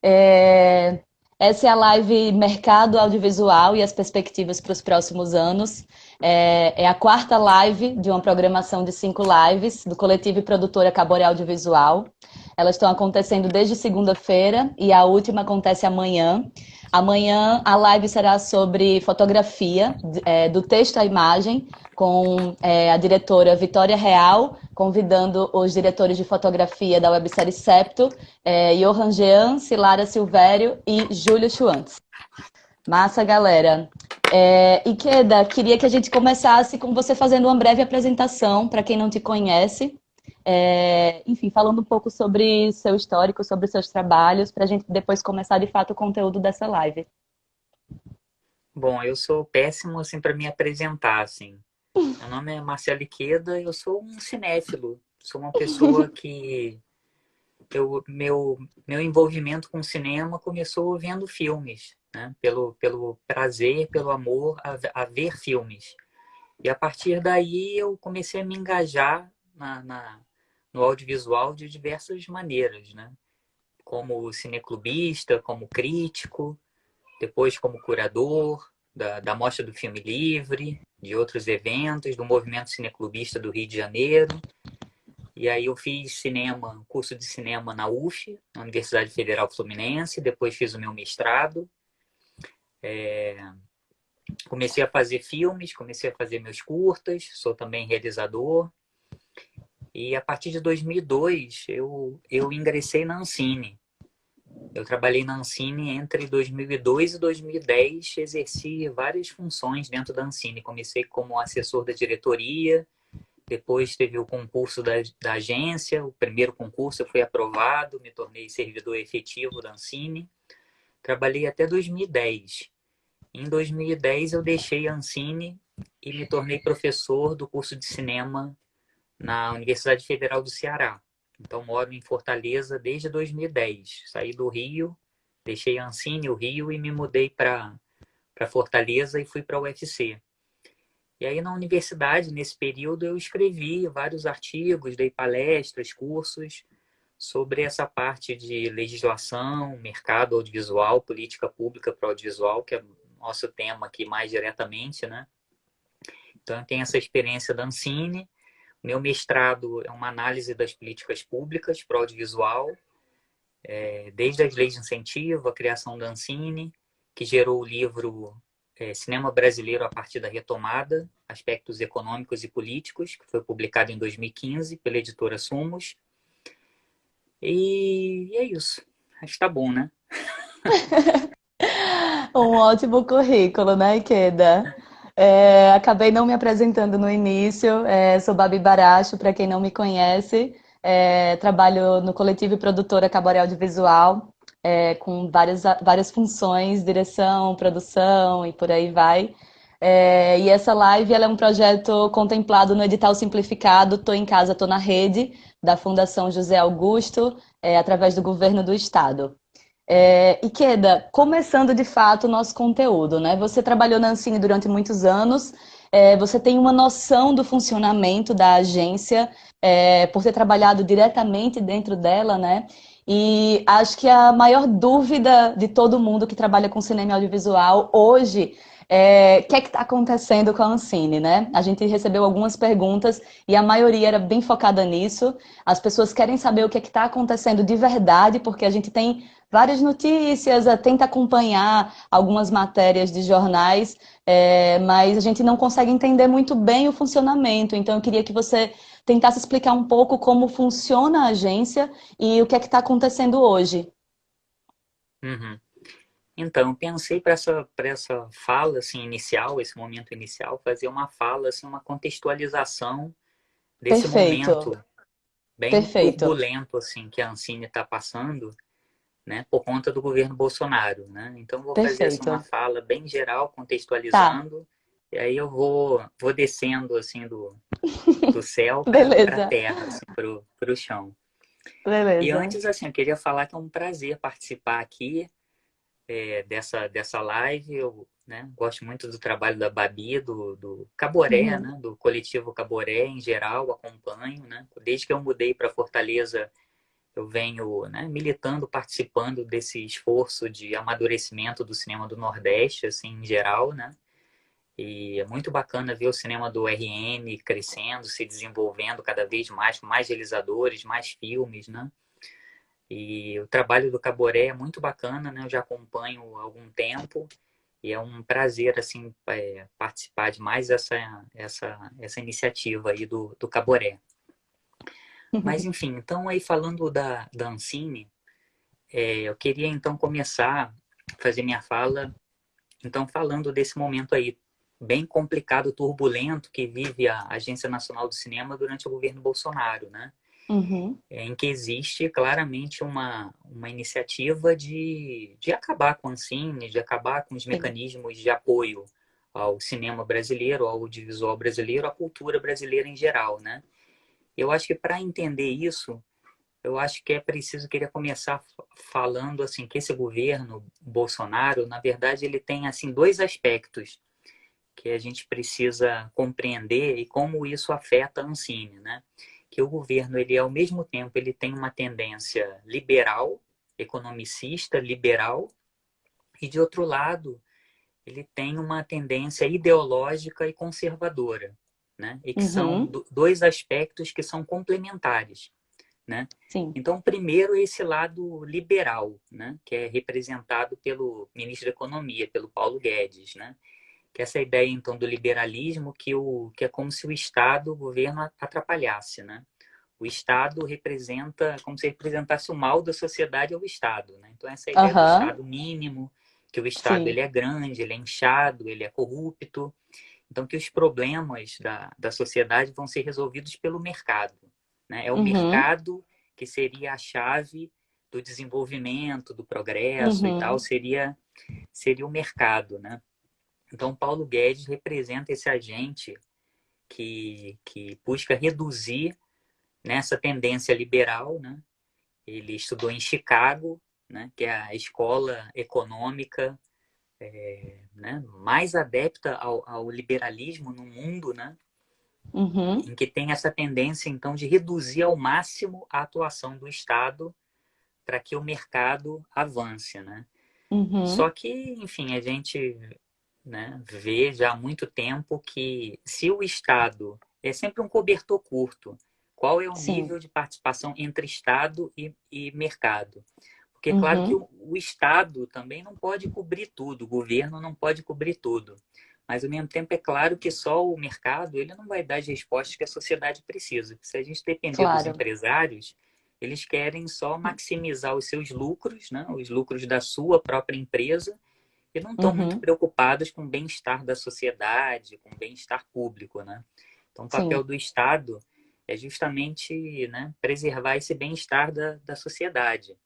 É, Essa é a live Mercado Audiovisual e as perspectivas para os próximos anos. É a quarta live de uma programação de 5 lives do coletivo e produtora Caboré Audiovisual. Elas estão acontecendo desde segunda-feira e a última acontece amanhã. Amanhã a live será sobre fotografia, do texto à imagem, com a diretora Vitória Real, convidando os diretores de fotografia da websérie Septo, Johan Jean, Cilara Silvério e Júlio Schwantz. Massa, galera. Ikeda, queria que a gente começasse com você fazendo uma breve apresentação para quem não te conhece. Enfim, falando um pouco sobre seu histórico, sobre seus trabalhos, para a gente depois começar de fato o conteúdo dessa live. Bom, eu sou péssimo assim para me apresentar assim. Meu nome é Marcelo Iqueda, eu sou um cinéfilo. Sou uma pessoa que meu envolvimento com o cinema começou vendo filmes, né? Pelo prazer, pelo amor a ver filmes. E a partir daí eu comecei a me engajar no audiovisual de diversas maneiras, né? Como cineclubista, como crítico, depois como curador da Mostra do Filme Livre, de outros eventos, do movimento cineclubista do Rio de Janeiro. E aí eu fiz cinema, curso de cinema na UF, na Universidade Federal Fluminense, depois fiz o meu mestrado. Comecei a fazer filmes, comecei a fazer meus curtas, sou também realizador. E a partir de 2002 eu ingressei na Ancine. Eu trabalhei na Ancine entre 2002 e 2010, exerci várias funções dentro da Ancine. Comecei como assessor da diretoria, depois teve o concurso da agência, o primeiro concurso eu fui aprovado, me tornei servidor efetivo da Ancine. Trabalhei até 2010. Em 2010 eu deixei a Ancine e me tornei professor do curso de cinema na Universidade Federal do Ceará. Então moro em Fortaleza desde 2010. Saí do Rio, deixei a Ancine, o Rio, e me mudei para Fortaleza e fui para a UFC. E aí na universidade, nesse período, eu escrevi vários artigos, dei palestras, cursos sobre essa parte de legislação, mercado audiovisual, política pública para o audiovisual, que é o nosso tema aqui mais diretamente, né? Então eu tenho essa experiência da Ancine. Meu mestrado é uma análise das políticas públicas para o audiovisual, desde as leis de incentivo, a criação da Ancine, que gerou o livro Cinema Brasileiro a partir da Retomada, Aspectos Econômicos e Políticos, que foi publicado em 2015 pela editora Sumos. E é isso. Acho que tá bom, né? Um ótimo currículo, né, Ikeda? Acabei não me apresentando no início. Sou Babi Baracho, para quem não me conhece. Trabalho no coletivo e produtora Cabaré Audiovisual, com várias funções, direção, produção e por aí vai. E essa live ela é um projeto contemplado no edital simplificado Tô em Casa, Tô na Rede, da Fundação José Augusto, através do governo do estado. Ikeda, começando de fato o nosso conteúdo, né? Você trabalhou na Ancine durante muitos anos, você tem uma noção do funcionamento da agência, por ter trabalhado diretamente dentro dela, né? E acho que a maior dúvida de todo mundo que trabalha com cinema e audiovisual hoje o que é que está acontecendo com a Ancine, né? A gente recebeu algumas perguntas e a maioria era bem focada nisso. As pessoas querem saber o que é que está acontecendo de verdade, porque a gente tem várias notícias, tenta acompanhar algumas matérias de jornais, mas a gente não consegue entender muito bem o funcionamento. Então, eu queria que você tentasse explicar um pouco como funciona a agência e o que é que está acontecendo hoje. Uhum. Então, eu pensei para essa fala assim, inicial, esse momento inicial, fazer uma fala, assim, uma contextualização desse Perfeito, momento bem perfeito. turbulento assim que a Ancine está passando, né, por conta do governo Bolsonaro, né? Então vou fazer assim uma Perfeito. fala bem geral, Tá, contextualizando, e aí eu vou descendo assim do céu para a beleza, terra, assim, pro chão. E beleza. antes assim, eu queria falar que é um prazer participar aqui dessa live. Eu, né, gosto muito do trabalho da Babi, do Caboré, Uhum. né, do coletivo Caboré em geral, acompanho, né? Desde que eu mudei para Fortaleza, eu venho, né, militando, participando desse esforço de amadurecimento do cinema do Nordeste, assim, em geral, né? E é muito bacana ver o cinema do RN crescendo, se desenvolvendo cada vez mais, com mais realizadores, mais filmes, né? E o trabalho do Caboré é muito bacana, né? Eu já acompanho há algum tempo e é um prazer, assim, participar de mais essa iniciativa aí do Caboré. Mas, enfim, então aí falando da Ancine, eu queria então começar a fazer minha fala, então falando desse momento aí bem complicado, turbulento que vive a Agência Nacional do Cinema durante o governo Bolsonaro, né? Uhum. Em que existe claramente uma iniciativa de acabar com a Ancine, de acabar com os Sim. mecanismos de apoio ao cinema brasileiro, ao audiovisual brasileiro, à cultura brasileira em geral, né? Eu acho que para entender isso, eu acho que é preciso, queria começar falando assim que esse governo Bolsonaro, na verdade, ele tem assim dois aspectos que a gente precisa compreender e como isso afeta a Ancine, né? Que o governo, ele ao mesmo tempo, ele tem uma tendência liberal, economicista, liberal, e de outro lado, ele tem uma tendência ideológica e conservadora, né? E que são Uhum. dois aspectos que são complementares, né? Sim. Então, primeiro, esse lado liberal, né? Que é representado pelo ministro da Economia, pelo Paulo Guedes, né? Que é essa ideia, então, do liberalismo que é como se o Estado, o governo, atrapalhasse, né? O Estado representa, como se representasse o mal da sociedade ao Estado, né? Então, essa ideia do Aham. Estado mínimo, que o Estado Sim. ele é grande, ele é inchado, ele é corrupto, então que os problemas da sociedade vão ser resolvidos pelo mercado, né? É o Uhum. mercado que seria a chave do desenvolvimento, do progresso e tal, Uhum. seria o mercado, né? Então, Paulo Guedes representa esse agente que busca reduzir nessa tendência liberal, né? Ele estudou em Chicago, né? Que é a escola econômica, né? Mais adepta ao liberalismo no mundo, né? Uhum. Em que tem essa tendência, então, de reduzir ao máximo a atuação do Estado para que o mercado avance, né? Só Uhum. que, enfim, a gente, né, vê já há muito tempo que se o Estado é sempre um cobertor curto, qual é o Sim. nível de participação entre Estado e mercado? Porque é claro que Uhum. o Estado também não pode cobrir tudo, o governo não pode cobrir tudo. Mas, ao mesmo tempo, é claro que só o mercado ele não vai dar as respostas que a sociedade precisa. Se a gente depender dos Claro. empresários, eles querem só maximizar os seus lucros, né? Os lucros da sua própria empresa, e não estão muito Uhum. preocupados com o bem-estar da sociedade, com o bem-estar público, né? Então, o papel Sim. do Estado é justamente, né, preservar esse bem-estar da sociedade.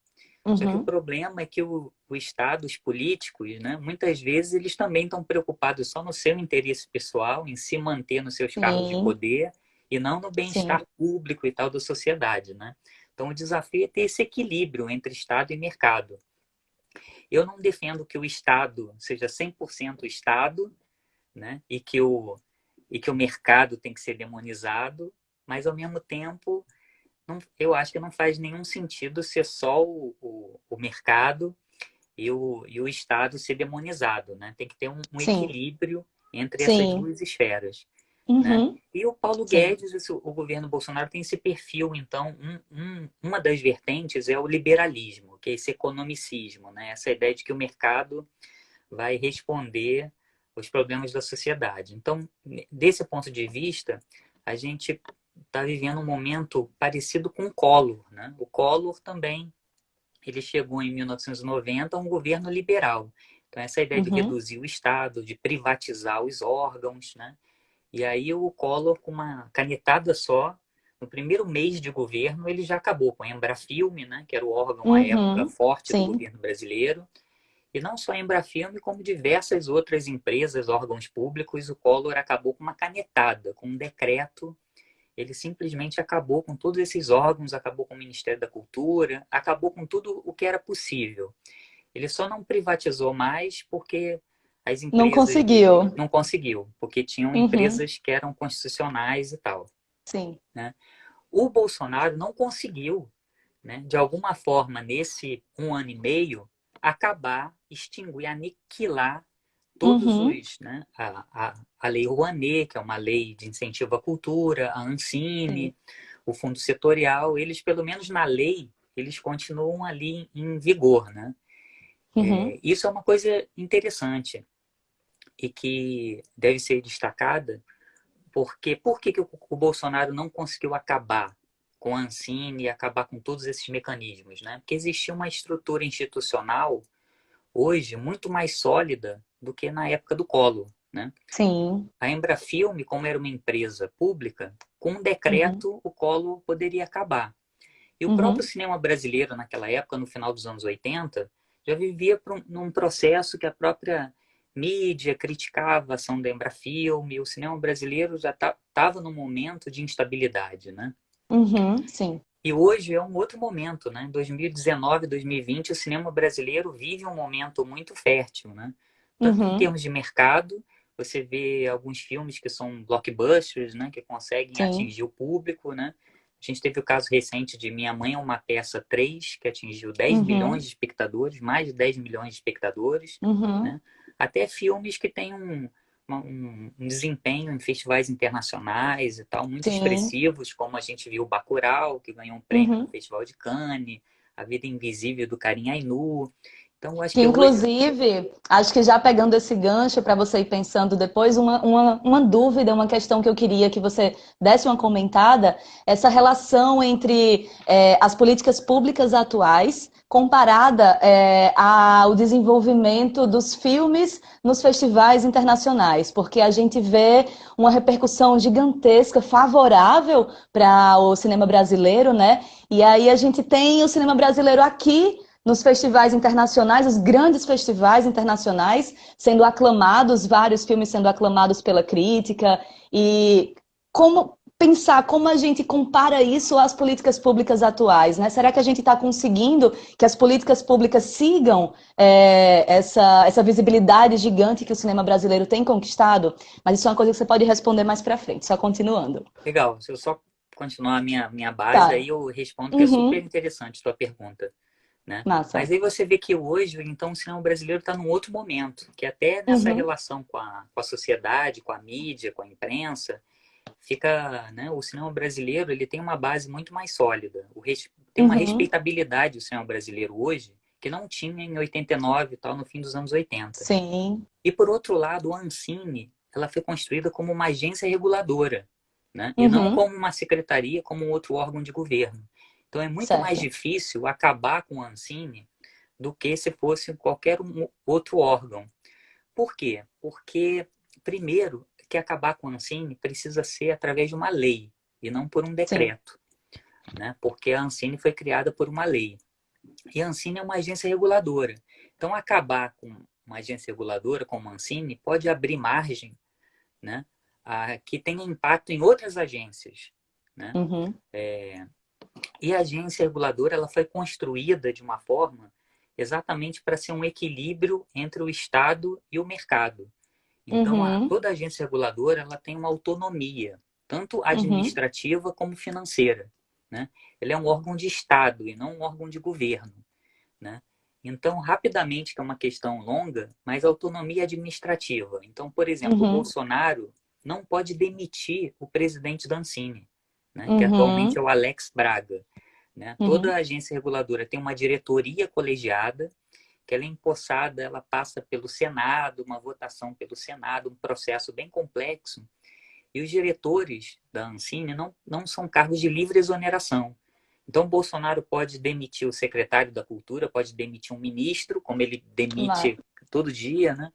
Só que o Uhum. problema é que o Estado, os políticos, né, muitas vezes eles também estão preocupados só no seu interesse pessoal, em se manter nos seus cargos de Sim. poder e não no Sim. bem-estar público e tal da sociedade, né? Então o desafio é ter esse equilíbrio entre Estado e mercado. Eu não defendo que o Estado seja 100% Estado, né? E que o mercado tem que ser demonizado, mas ao mesmo tempo eu acho que não faz nenhum sentido ser só o mercado e o Estado ser demonizado, né? Tem que ter um Sim. equilíbrio entre essas Sim. duas esferas, né? Uhum. E o Paulo Sim. Guedes, o governo Bolsonaro tem esse perfil, então, uma das vertentes é o liberalismo, que é esse economicismo, né? Essa ideia de que o mercado vai responder os problemas da sociedade. Então, desse ponto de vista, a gente está vivendo um momento parecido com o Collor, né? O Collor também, ele chegou em 1990 a um governo liberal. Então, essa ideia de Uhum. reduzir o Estado, de privatizar os órgãos, né? E aí o Collor, com uma canetada só, no primeiro mês de governo, ele já acabou com a Embrafilme, né? Que era o órgão à época Uhum. forte do Sim. governo brasileiro. E não só a Embrafilme, como diversas outras empresas, órgãos públicos, o Collor acabou com uma canetada, com um decreto. Ele simplesmente acabou com todos esses órgãos, acabou com o Ministério da Cultura, acabou com tudo o que era possível. Ele só não privatizou mais porque as Não empresas dele conseguiu. não conseguiu, porque tinham Uhum. empresas que eram constitucionais e tal, Sim. né? O Bolsonaro não conseguiu, né, de alguma forma, nesse 1 ano e meio, acabar, extinguir, aniquilar todos Uhum. os, né, a Lei Rouanet, que é uma lei de incentivo à cultura, a Sim. Ancine, o Fundo Setorial, eles, pelo menos na lei, eles continuam ali em vigor, né? Uhum. Isso é uma coisa interessante e que deve ser destacada, porque por que o Bolsonaro não conseguiu acabar com a Ancine e acabar com todos esses mecanismos, né? Porque existia uma estrutura institucional hoje muito mais sólida do que na época do Collor, né? Sim. A Embrafilme, como era uma empresa pública, com um Uhum. decreto o Collor poderia acabar. E o próprio Uhum. cinema brasileiro, naquela época, no final dos anos 80, já vivia num processo que a própria mídia criticava a ação da Embrafilme, e o cinema brasileiro já estava num momento de instabilidade, né? Uhum. Sim. E hoje é um outro momento, né? Em 2019, 2020, o cinema brasileiro vive um momento muito fértil, né? Tanto em Uhum. termos de mercado, você vê alguns filmes que são blockbusters, né? Que conseguem Sim. atingir o público, né? A gente teve o caso recente de Minha Mãe é uma Peça 3, que atingiu 10 milhões Uhum. de espectadores, mais de 10 milhões de espectadores, Uhum. né? Até filmes que têm um desempenho em festivais internacionais e tal, muito Sim. expressivos, como a gente viu Bacurau, que ganhou um prêmio no Uhum. Festival de Cannes, A Vida Invisível do Karim Ainu. Então, eu acho Que, que hoje... inclusive, acho que já pegando esse gancho para você ir pensando depois, uma dúvida, uma questão que eu queria que você desse uma comentada, essa relação entre as políticas públicas atuais comparada ao desenvolvimento dos filmes nos festivais internacionais, porque a gente vê uma repercussão gigantesca, favorável para o cinema brasileiro, né? E aí a gente tem o cinema brasileiro aqui nos festivais internacionais, os grandes festivais internacionais, sendo aclamados, vários filmes sendo aclamados pela crítica, e como pensar como a gente compara isso às políticas públicas atuais, né? Será que a gente está conseguindo que as políticas públicas sigam essa visibilidade gigante que o cinema brasileiro tem conquistado? Mas isso é uma coisa que você pode responder mais para frente, só continuando. Legal, se eu só continuar a minha base, Tá. aí eu respondo que é super Uhum. interessante a tua pergunta, né? Mas Massa. aí você vê que hoje, então, o cinema brasileiro está num outro momento, que até nessa Uhum. relação com a sociedade, com a mídia, com a imprensa, fica, né, o cinema brasileiro ele tem uma base muito mais sólida. Tem uma Uhum. respeitabilidade do cinema brasileiro hoje que não tinha em 89 e tal, no fim dos anos 80. Sim. E por outro lado, a Ancine, ela foi construída como uma agência reguladora, né? E não Uhum. como uma secretaria, como um outro órgão de governo. Então é muito mais Certo. difícil acabar com a Ancine do que se fosse qualquer outro órgão. Por quê? Porque, primeiro, que acabar com a Ancine precisa ser através de uma lei e não por um Sim. decreto, né? Porque a Ancine foi criada por uma lei. E a Ancine é uma agência reguladora. Então, acabar com uma agência reguladora como a Ancine pode abrir margem, né, que tenha impacto em outras agências, né? Uhum. E a agência reguladora ela foi construída de uma forma exatamente para ser um equilíbrio entre o Estado e o mercado. Então, Uhum. toda agência reguladora ela tem uma autonomia, tanto Uhum. administrativa como financeira, né? Ele é um órgão de Estado e não um órgão de governo, né? Então, rapidamente, que é uma questão longa, mas autonomia administrativa. Então, por exemplo, o Uhum. Bolsonaro não pode demitir o presidente da Ancine, né? Que atualmente é Uhum. o Alex Braga, né? Toda Uhum. agência reguladora tem uma diretoria colegiada que ela é empossada, ela passa pelo Senado, uma votação pelo Senado, um processo bem complexo. E os diretores da Ancine não são cargos de livre exoneração. Então, Bolsonaro pode demitir o secretário da Cultura, pode demitir um ministro, como ele demite todo dia, né?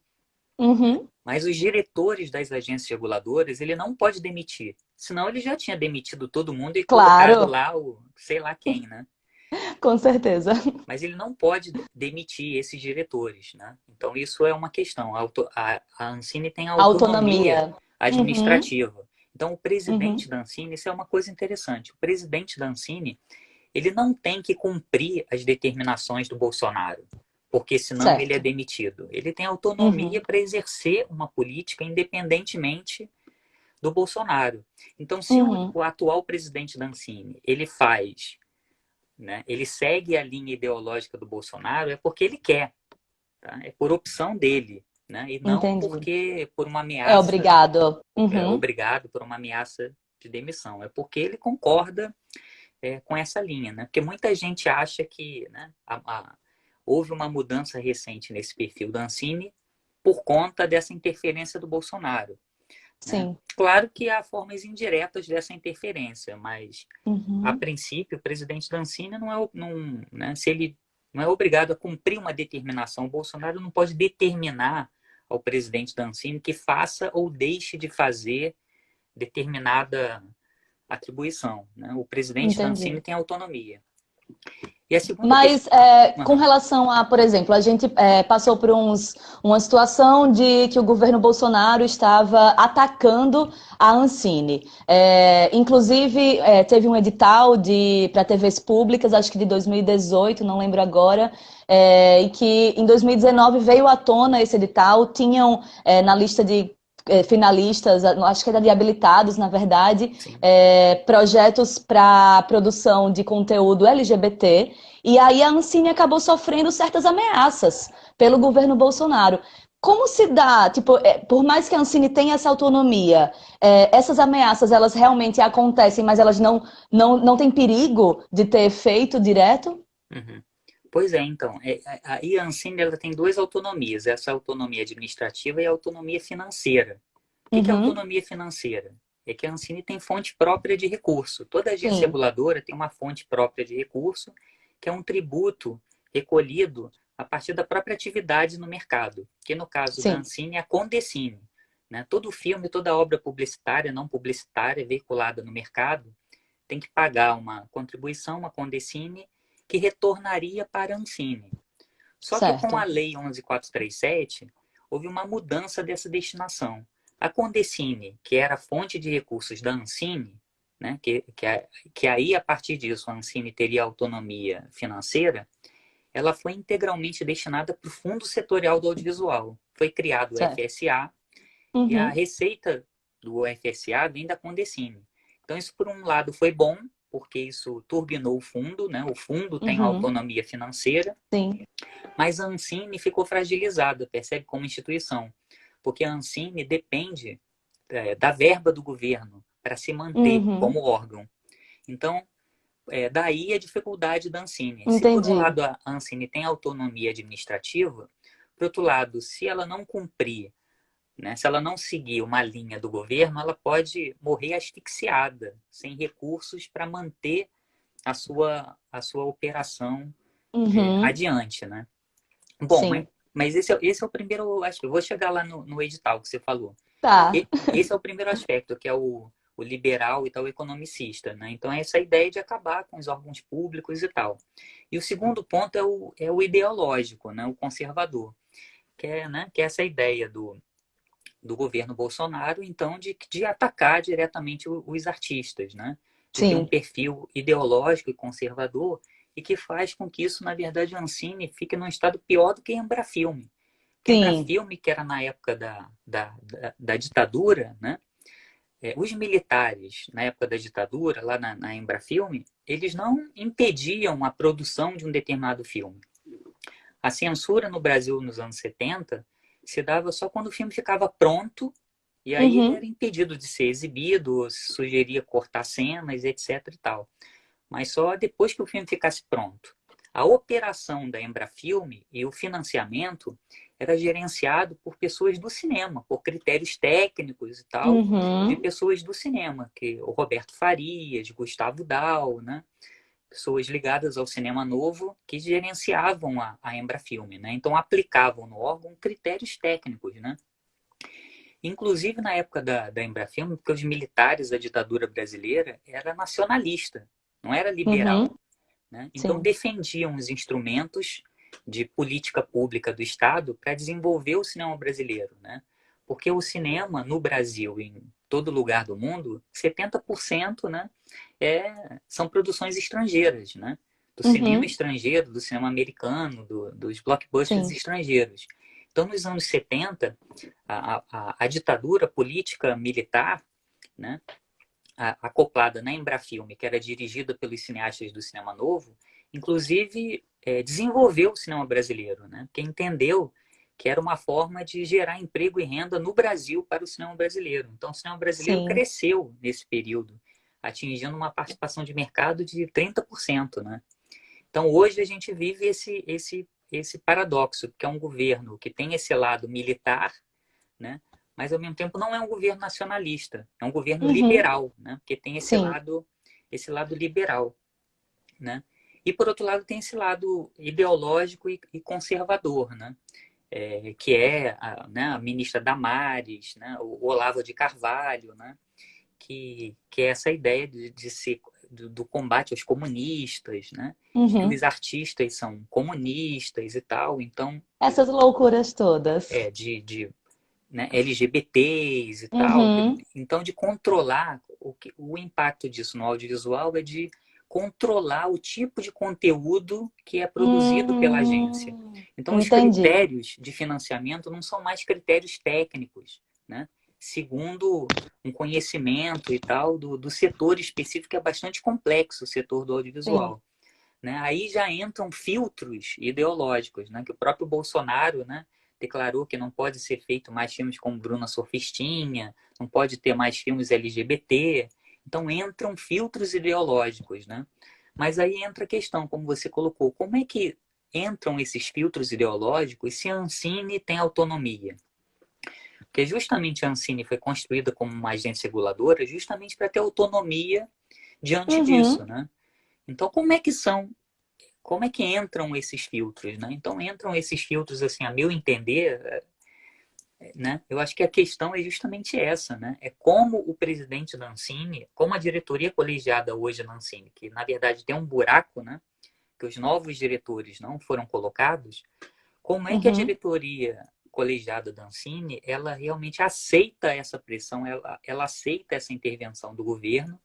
Uhum. Mas os diretores das agências reguladoras, ele não pode demitir. Senão ele já tinha demitido todo mundo e colocado Claro, lá o sei lá quem, né? com certeza. Mas ele não pode demitir esses diretores, né? Então isso é uma questão. A Ancine tem autonomia Autonomia. Uhum. administrativa. Então o presidente Uhum. da Ancine, isso é uma coisa interessante. O presidente da Ancine, ele não tem que cumprir as determinações do Bolsonaro, porque senão ele é Certo. demitido. Ele tem autonomia Uhum. para exercer uma política independentemente do Bolsonaro. Então, se Uhum. o atual presidente da Ancine, ele faz né, ele segue a linha ideológica do Bolsonaro é porque ele quer, tá? É por opção dele, né? E não Entendi. porque por uma É ameaça, obrigado. Uhum. obrigado por uma ameaça de demissão. É porque ele concorda com essa linha, né? Porque muita gente acha que, né, houve uma mudança recente nesse perfil da Ancine por conta dessa interferência do Bolsonaro, né? Sim. Claro que há formas indiretas dessa interferência, mas a Uhum. princípio o presidente da Ancine não, né, se ele não é obrigado a cumprir uma determinação, o Bolsonaro não pode determinar ao presidente da Ancine que faça ou deixe de fazer determinada atribuição, né? O presidente da Ancine Entendi. tem autonomia. E a segunda questão... Mas com relação a, por exemplo, a gente passou por uma situação de que o governo Bolsonaro estava atacando a Ancine. Inclusive, teve um edital para TVs públicas, acho que de 2018, não lembro agora, e que em 2019 veio à tona esse edital, tinham na lista de finalistas, acho que era de habilitados, na verdade, projetos para produção de conteúdo LGBT. E aí a Ancine acabou sofrendo certas ameaças pelo governo Bolsonaro. Como se dá, tipo, por mais que a Ancine tenha essa autonomia, essas ameaças, elas realmente acontecem, mas elas não têm perigo de ter efeito direto? Uhum. Pois é, então, a Ancine ela tem duas autonomias, essa autonomia administrativa e a autonomia financeira. O que é Uhum. autonomia financeira? É que a Ancine tem fonte própria de recurso. Toda agência Sim, reguladora tem uma fonte própria de recurso, que é um tributo recolhido a partir da própria atividade no mercado, que no caso da sim, Ancine é a Condecine, né? Todo filme, toda obra publicitária, não publicitária, veiculada no mercado, tem que pagar uma contribuição, uma Condecine, que retornaria para a Ancine. Só que com a certo. Lei 11.437, houve uma mudança dessa destinação. A Condecine, que era a fonte de recursos da Ancine, né, que aí, a partir disso, a Ancine teria autonomia financeira, ela foi integralmente destinada para o Fundo Setorial do Audiovisual. Foi criado o Certo. FSA e a Uhum. receita do FSA vem da Condecine. Então, isso, por um lado, foi bom, porque isso turbinou o fundo, né? O fundo tem Uhum. autonomia financeira, Sim. mas a Ancine ficou fragilizada, percebe, como instituição, porque a Ancine depende da verba do governo para se manter Uhum. como órgão. Então, daí a dificuldade da Ancine. Se por um Entendi. lado a Ancine tem autonomia administrativa, por outro lado, se ela não cumprir, né, se ela não seguir uma linha do governo, ela pode morrer asfixiada, sem recursos para manter a sua operação Uhum. adiante, né? Bom, Sim. mas esse é o primeiro aspecto. Eu vou chegar lá no edital que você falou. Tá. Esse é o primeiro aspecto, que é o liberal e tal, o economicista, né? Então, essa ideia de acabar com os órgãos públicos e tal. E o segundo ponto é o ideológico, né? O conservador, que é essa ideia do governo Bolsonaro, então, de atacar diretamente os artistas, né? De ter um Sim. perfil ideológico e conservador e que faz com que isso, na verdade, a Ancine fique num estado pior do que a Embrafilme. Porque a Sim. Embrafilme, que era na época da ditadura, né? Os militares, na época da ditadura, lá na Embrafilme, eles não impediam a produção de um determinado filme. A censura no Brasil nos anos 70 se dava só quando o filme ficava pronto e aí ele era Uhum. impedido de ser exibido, se sugeria cortar cenas, etc e tal. Mas só depois que o filme ficasse pronto. A operação da Embrafilme e o financiamento era gerenciado por pessoas do cinema, por critérios técnicos e tal, de Uhum. pessoas do cinema, que o Roberto Farias, Gustavo Dal, né? Pessoas ligadas ao cinema novo que gerenciavam a Embrafilme, né? Então aplicavam no órgão critérios técnicos, né? Inclusive na época da Embrafilme, porque os militares da ditadura brasileira era nacionalista, não era liberal, Uhum. né? Então Sim. defendiam os instrumentos de política pública do Estado para desenvolver o cinema brasileiro, né? Porque o cinema no Brasil, em todo lugar do mundo, 70%, né, são produções estrangeiras, né? Do cinema Uhum. estrangeiro, do cinema americano, dos blockbusters Sim. estrangeiros. Então, nos anos 70, a ditadura política militar, né, acoplada na Embrafilme, que era dirigida pelos cineastas do cinema novo, inclusive, desenvolveu o cinema brasileiro, né? Porque entendeu que era uma forma de gerar emprego e renda no Brasil para o cinema brasileiro. Então, o cinema brasileiro Sim. cresceu nesse período, atingindo uma participação de mercado de 30%, né? Então, hoje a gente vive esse paradoxo, que é um governo que tem esse lado militar, né? Mas, ao mesmo tempo, não é um governo nacionalista, é um governo Uhum. liberal, né? Porque tem Sim. esse lado liberal, né? E, por outro lado, tem esse lado ideológico e conservador, né? Que é né, a ministra Damares, né? O Olavo de Carvalho, né? Que é essa ideia de ser do combate aos comunistas, né? Que Uhum. os artistas são comunistas e tal, então Essas loucuras todas. de né, LGBTs e tal. Uhum. Então, de controlar o impacto disso no audiovisual é de controlar o tipo de conteúdo que é produzido pela agência. Então, os Entendi. critérios de financiamento não são mais critérios técnicos, né? Segundo um conhecimento e tal do setor específico, que é bastante complexo, o setor do Sim. audiovisual. Né? Aí já entram filtros ideológicos, né? Que o próprio Bolsonaro, né, declarou que não pode ser feito mais filmes como Bruna Surfistinha, não pode ter mais filmes LGBT. Então entram filtros ideológicos, né? Mas aí entra a questão, como você colocou, como é que entram esses filtros ideológicos se a Ancine tem autonomia? Porque justamente a Ancine foi construída como uma agência reguladora justamente para ter autonomia diante disso, Uhum. né? Então, como é que entram esses filtros, né? Então entram esses filtros, assim, a meu entender, né? Eu acho que a questão é justamente essa, né? É como o presidente da Ancine, como a diretoria colegiada hoje na Ancine, que na verdade tem um buraco, né? Que os novos diretores não foram colocados, como é que a Uhum. diretoria colegiada da Ancine, ela realmente aceita essa pressão, ela aceita essa intervenção do governo,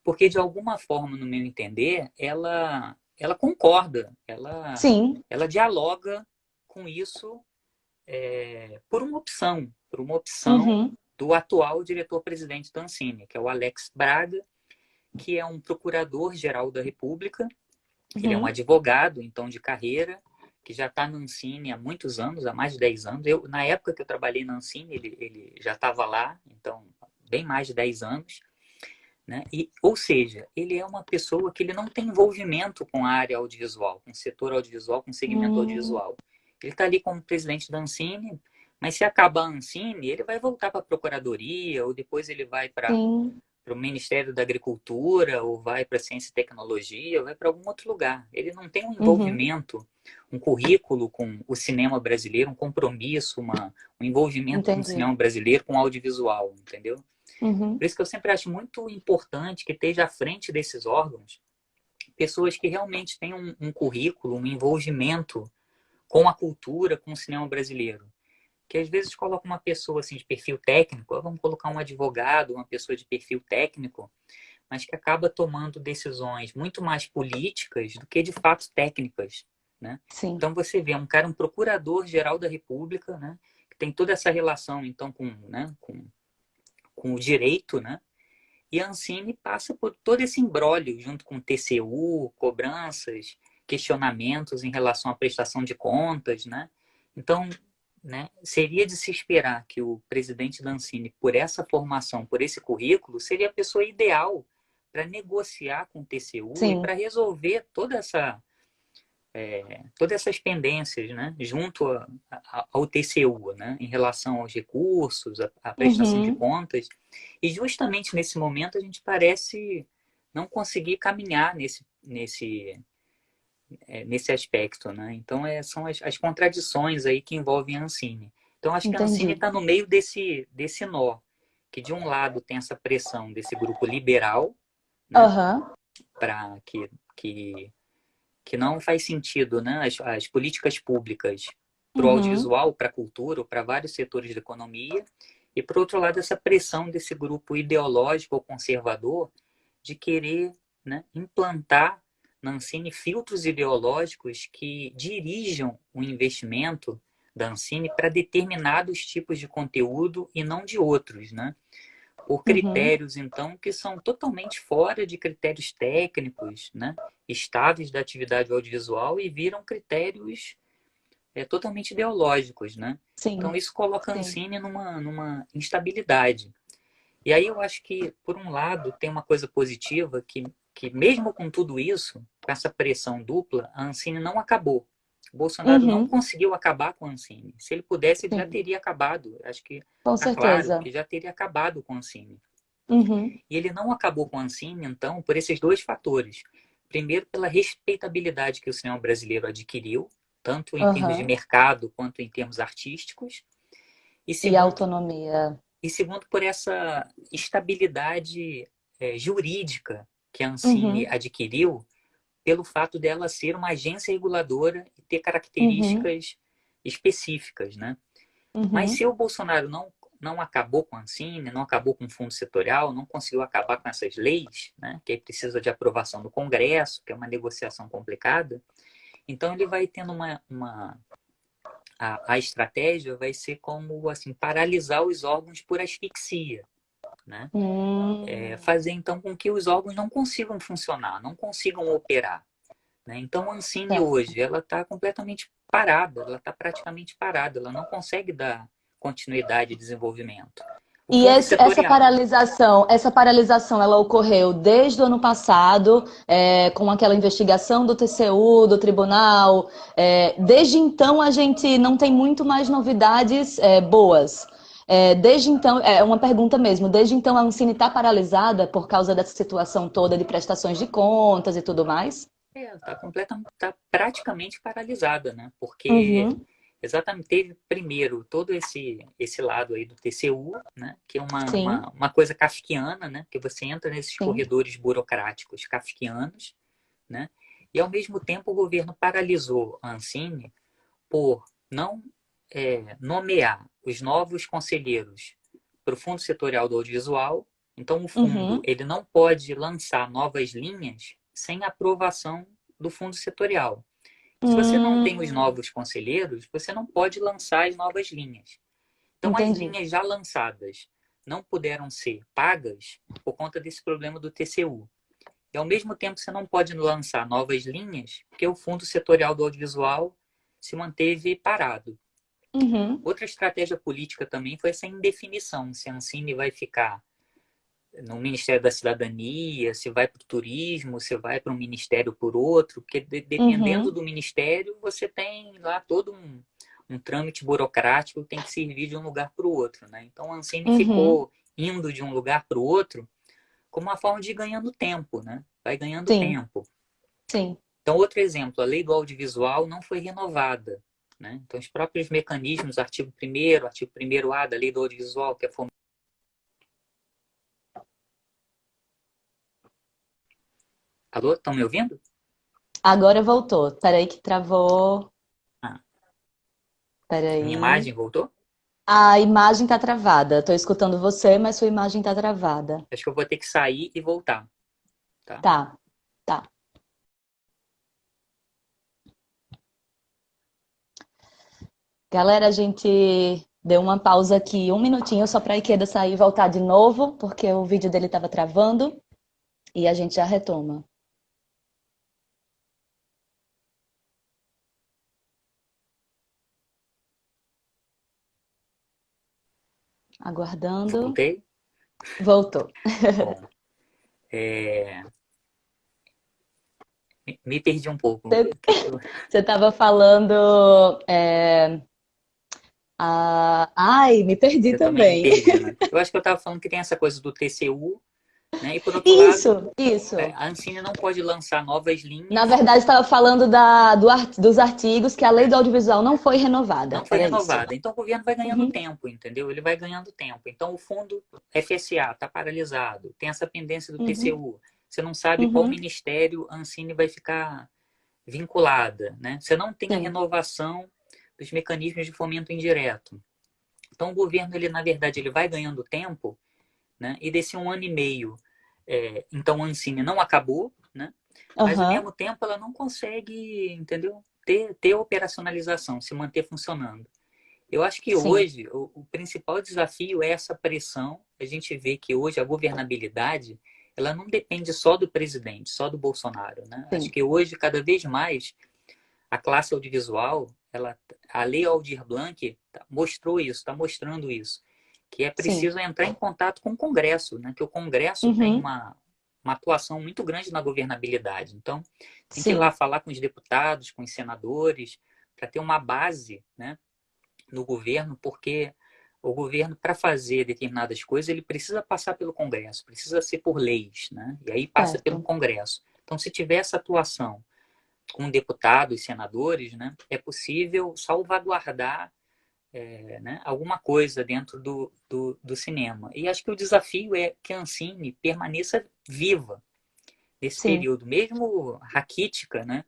porque de alguma forma, no meu entender, ela concorda, Sim. ela dialoga com isso por uma opção Uhum. do atual diretor-presidente da Ancine, que é o Alex Braga, que é um procurador-geral da República, ele é um Uhum. advogado, então, de carreira, que já está na Ancine há muitos anos, há mais de 10 anos. Na época que eu trabalhei na Ancine, ele já estava lá, então, bem mais de 10 anos. Né? Ou seja, ele é uma pessoa que ele não tem envolvimento com a área audiovisual, com o setor audiovisual, com o segmento Hum, audiovisual. Ele está ali como presidente da Ancine, mas se acabar a Ancine, ele vai voltar para a Procuradoria, ou depois ele vai para sim. o Ministério da Agricultura, ou vai para a Ciência e Tecnologia, ou vai para algum outro lugar. Ele não tem um Uhum. envolvimento, um currículo com o cinema brasileiro, um compromisso, um envolvimento com o Entendi. cinema brasileiro, com o audiovisual, entendeu? Uhum. Por isso que eu sempre acho muito importante que esteja à frente desses órgãos pessoas que realmente têm um currículo, um envolvimento com a cultura, com o cinema brasileiro. Que às vezes coloca uma pessoa assim de perfil técnico, vamos colocar um advogado, uma pessoa de perfil técnico, mas que acaba tomando decisões muito mais políticas do que de fato técnicas, né? Sim. Então você vê um cara, um procurador-geral da República, né, que tem toda essa relação então com o direito, né? E a Ancine passa por todo esse imbróglio, junto com o TCU, cobranças, questionamentos em relação à prestação de contas, né? Então, né, seria de se esperar que o presidente da Ancine, por essa formação, por esse currículo, seria a pessoa ideal para negociar com o TCU e Sim. para resolver todas essas pendências, né, junto ao TCU, né, em relação aos recursos, à prestação de Uhum. contas. E justamente nesse momento a gente parece não conseguir caminhar nesse aspecto, né? Então são as contradições aí que envolvem a Ancine. Então acho que a Ancine Entendi. está no meio desse nó, que de um lado tem essa pressão desse grupo liberal, né, Aham. para que não faz sentido, né? As políticas públicas para o Uhum. audiovisual, para a cultura, ou para vários setores da economia, e, por outro lado, essa pressão desse grupo ideológico ou conservador de querer, né, implantar na Ancine filtros ideológicos que dirijam o investimento da Ancine para determinados tipos de conteúdo e não de outros, né? por Uhum. critérios, então, que são totalmente fora de critérios técnicos, né, estáveis da atividade audiovisual e viram critérios totalmente ideológicos, né? Então, Sim, isso coloca a sim. Ancine numa instabilidade. E aí eu acho que, por um lado, tem uma coisa positiva que mesmo com tudo isso, com essa pressão dupla, a Ancine não acabou. O Bolsonaro não Uhum. conseguiu acabar com a Ancine. Se ele pudesse, ele já Sim, teria acabado. Acho que com está claro certeza. que já teria acabado com a Ancine. Uhum. E ele não acabou com a Ancine, então, por esses dois fatores. Primeiro, pela respeitabilidade que o cinema brasileiro adquiriu, tanto em termos de Aham. mercado quanto em termos artísticos. E E a segundo, autonomia. por essa estabilidade jurídica que a Ancine Uhum. adquiriu pelo fato dela ser uma agência reguladora e ter Uhum. características específicas, né? Mas se Uhum. o Bolsonaro não acabou com a Ancine, não acabou com o fundo setorial, não conseguiu acabar com essas leis, né, que aí precisa de aprovação do Congresso, que é uma negociação complicada, então ele vai tendo a estratégia vai ser como assim paralisar os órgãos por asfixia, né? Hum. Fazer então com que os órgãos não consigam funcionar, não consigam operar, né? Então a Ancine Certo. hoje ela está completamente parada, ela está praticamente parada, ela não consegue dar continuidade e desenvolvimento. O E fundo essa setorial, essa paralisação, ela ocorreu desde o ano passado, com aquela investigação do TCU, do tribunal. Desde então, a gente não tem muito mais novidades, boas. Desde então, é uma pergunta mesmo. Desde então, a Ancine está paralisada por causa dessa situação toda de prestações de contas e tudo mais? está tá praticamente paralisada, né? Porque Uhum. exatamente teve primeiro todo esse lado aí do TCU, né? Que é Sim, uma coisa kafkiana, né? Que você entra nesses sim. corredores burocráticos kafkianos, né? E ao mesmo tempo o governo paralisou a Ancine por não nomear os novos conselheiros para o Fundo Setorial do Audiovisual. Então, o fundo Uhum. ele não pode lançar novas linhas sem aprovação do Fundo Setorial. Se você não tem os Hum, novos conselheiros, você não pode lançar as novas linhas. Então, as entendi. linhas já lançadas não puderam ser pagas por conta desse problema do TCU. E, ao mesmo tempo, você não pode lançar novas linhas, porque o Fundo Setorial do Audiovisual se manteve parado. Uhum. Outra estratégia política também foi essa indefinição, se a Ancine vai ficar no Ministério da Cidadania, se vai para o turismo, se vai para um ministério por outro, porque dependendo Uhum. do ministério, você tem lá todo um trâmite burocrático que tem que servir de um lugar para o outro, né? Então a Ancine Uhum. ficou indo de um lugar para o outro como uma forma de ir ganhando tempo, né? Vai ganhando Sim, tempo. sim. Então, outro exemplo, a lei do audiovisual não foi renovada, né? Então, os próprios mecanismos, artigo 1º, artigo 1º A da lei do audiovisual, que é fomento. Alô, estão me ouvindo? Agora voltou. Peraí que travou. Ah, minha Peraí. imagem voltou? A imagem tá travada. Tô escutando você, mas sua imagem tá travada. Acho que eu vou ter que sair e voltar, tá? Tá, tá. Galera, a gente deu uma pausa aqui, um minutinho só para a Ikeda sair e voltar de novo, porque o vídeo dele tava travando e a gente já retoma. Aguardando. Voltei? Voltou. Bom, é, me perdi um pouco. Você estava falando. Ai, me perdi Eu também me também. perdi, né? Eu acho que eu estava falando que tem essa coisa do TCU, né? E por outro lado, Isso, isso. a Ancine não pode lançar novas Na linhas. verdade, estava falando dos artigos que a lei É, do audiovisual não foi renovada. não foi Era isso. renovada. Então o governo vai ganhando Uhum, tempo, entendeu? Ele vai ganhando tempo. Então o fundo FSA está paralisado, tem essa pendência do uhum, TCU. Você não sabe qual uhum. ministério a Ancine vai ficar vinculada, né? Você não tem a Sim. renovação dos mecanismos de fomento indireto. Então o governo, ele na verdade, ele vai ganhando tempo, né? E desse 1 ano e meio, então a Ancine não acabou, né? Mas ao Aham. mesmo tempo ela não consegue, entendeu? Ter operacionalização, se manter funcionando. Eu acho que Sim, hoje o principal desafio é essa pressão. A gente vê que hoje a governabilidade ela não depende só do presidente, só do Bolsonaro, né? Acho sim, que hoje, cada vez mais, a classe audiovisual, a Lei Aldir Blanc mostrou isso, está mostrando isso, que é sim. preciso entrar em contato com o Congresso, né? Que o Congresso tem Uhum, uma atuação muito grande na governabilidade. Então, tem que ir lá sim, falar com os deputados, com os senadores, para ter uma base, né, no governo, porque o governo, para fazer determinadas coisas, ele precisa passar pelo Congresso, precisa ser por leis, né? E aí passa pelo certo. Congresso. Então, se tiver essa atuação com deputados e senadores, né, é possível salvaguardar né, alguma coisa dentro do cinema. E acho que o desafio é que a Ancine permaneça viva nesse Sim, período, mesmo raquítica, né?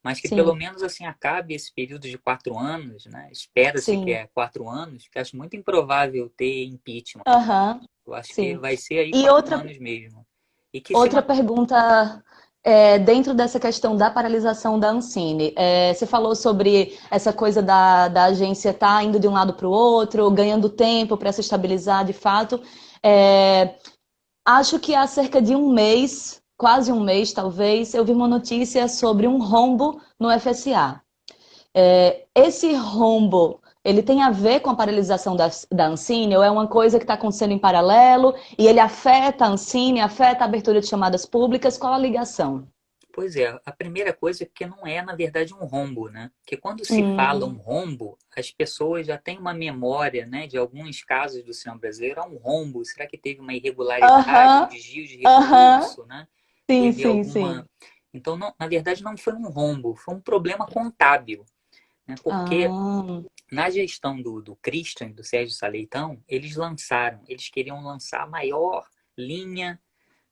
Mas que pelo sim, menos assim acabe esse período de 4 anos, né? Espera-se que sim. é 4 anos, que acho muito improvável ter impeachment. Aham, Eu acho que sim. vai ser aí E 4 anos mesmo. E que se outra pergunta dentro dessa questão da paralisação da Ancine. Você falou sobre essa coisa da agência estar indo de um lado para o outro, ganhando tempo para se estabilizar de fato. É, acho que há cerca de um mês, quase um mês talvez, eu vi uma notícia sobre um rombo no FSA. Esse rombo, ele tem a ver com a paralisação da Ancine ou é uma coisa que está acontecendo em paralelo e ele afeta a Ancine, afeta a abertura de chamadas públicas? Qual a ligação? Pois é, a primeira coisa é que não é, na verdade, um rombo, né? Porque quando se fala um Hum. rombo, as pessoas já têm uma memória, né, de alguns casos do cinema brasileiro. Um rombo, será que teve uma irregularidade, um Aham, desvio de aham, recurso, né? sim, Teve sim, alguma... sim. Então, não, na verdade, não foi um rombo, foi um problema contábil, né? Porque Ah, na gestão do Christian, do Sérgio Saleitão, eles queriam lançar a maior linha,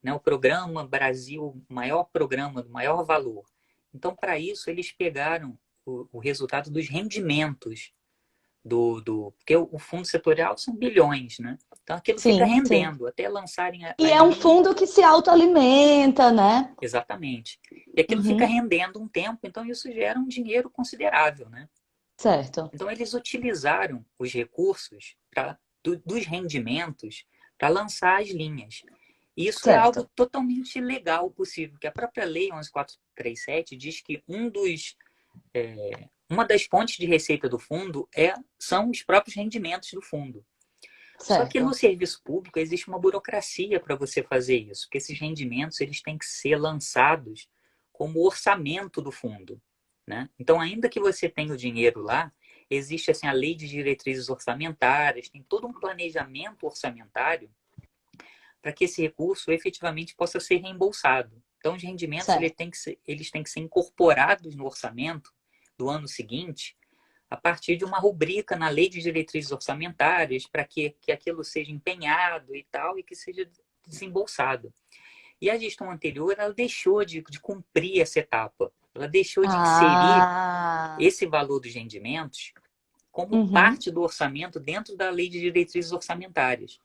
né, o programa Brasil, maior programa, do maior valor. Então, para isso, eles pegaram o resultado dos rendimentos porque o fundo setorial são bilhões, né? Então, aquilo fica sim, sim. rendendo até lançarem E a é um linha. fundo que se autoalimenta, né? Exatamente. E aquilo fica Uhum, rendendo um tempo, então isso gera um dinheiro considerável, né? certo, Então, eles utilizaram os recursos dos rendimentos para lançar as linhas. E isso é algo certo. totalmente legal possível, que a própria Lei 11.437 diz que uma das fontes de receita do fundo são os próprios rendimentos do fundo. Só que no Certo. serviço público existe uma burocracia para você fazer isso, porque esses rendimentos eles têm que ser lançados como orçamento do fundo, né? Então, ainda que você tenha o dinheiro lá, existe assim a lei de diretrizes orçamentárias, tem todo um planejamento orçamentário para que esse recurso efetivamente possa ser reembolsado. Então, os rendimentos Certo. eles têm que ser incorporados no orçamento do ano seguinte a partir de uma rubrica na lei de diretrizes orçamentárias para que aquilo seja empenhado e tal e que seja desembolsado. E a gestão anterior ela deixou de cumprir essa etapa. Ela deixou de inserir Ah, esse valor dos rendimentos como uhum, parte do orçamento dentro da lei de diretrizes orçamentárias.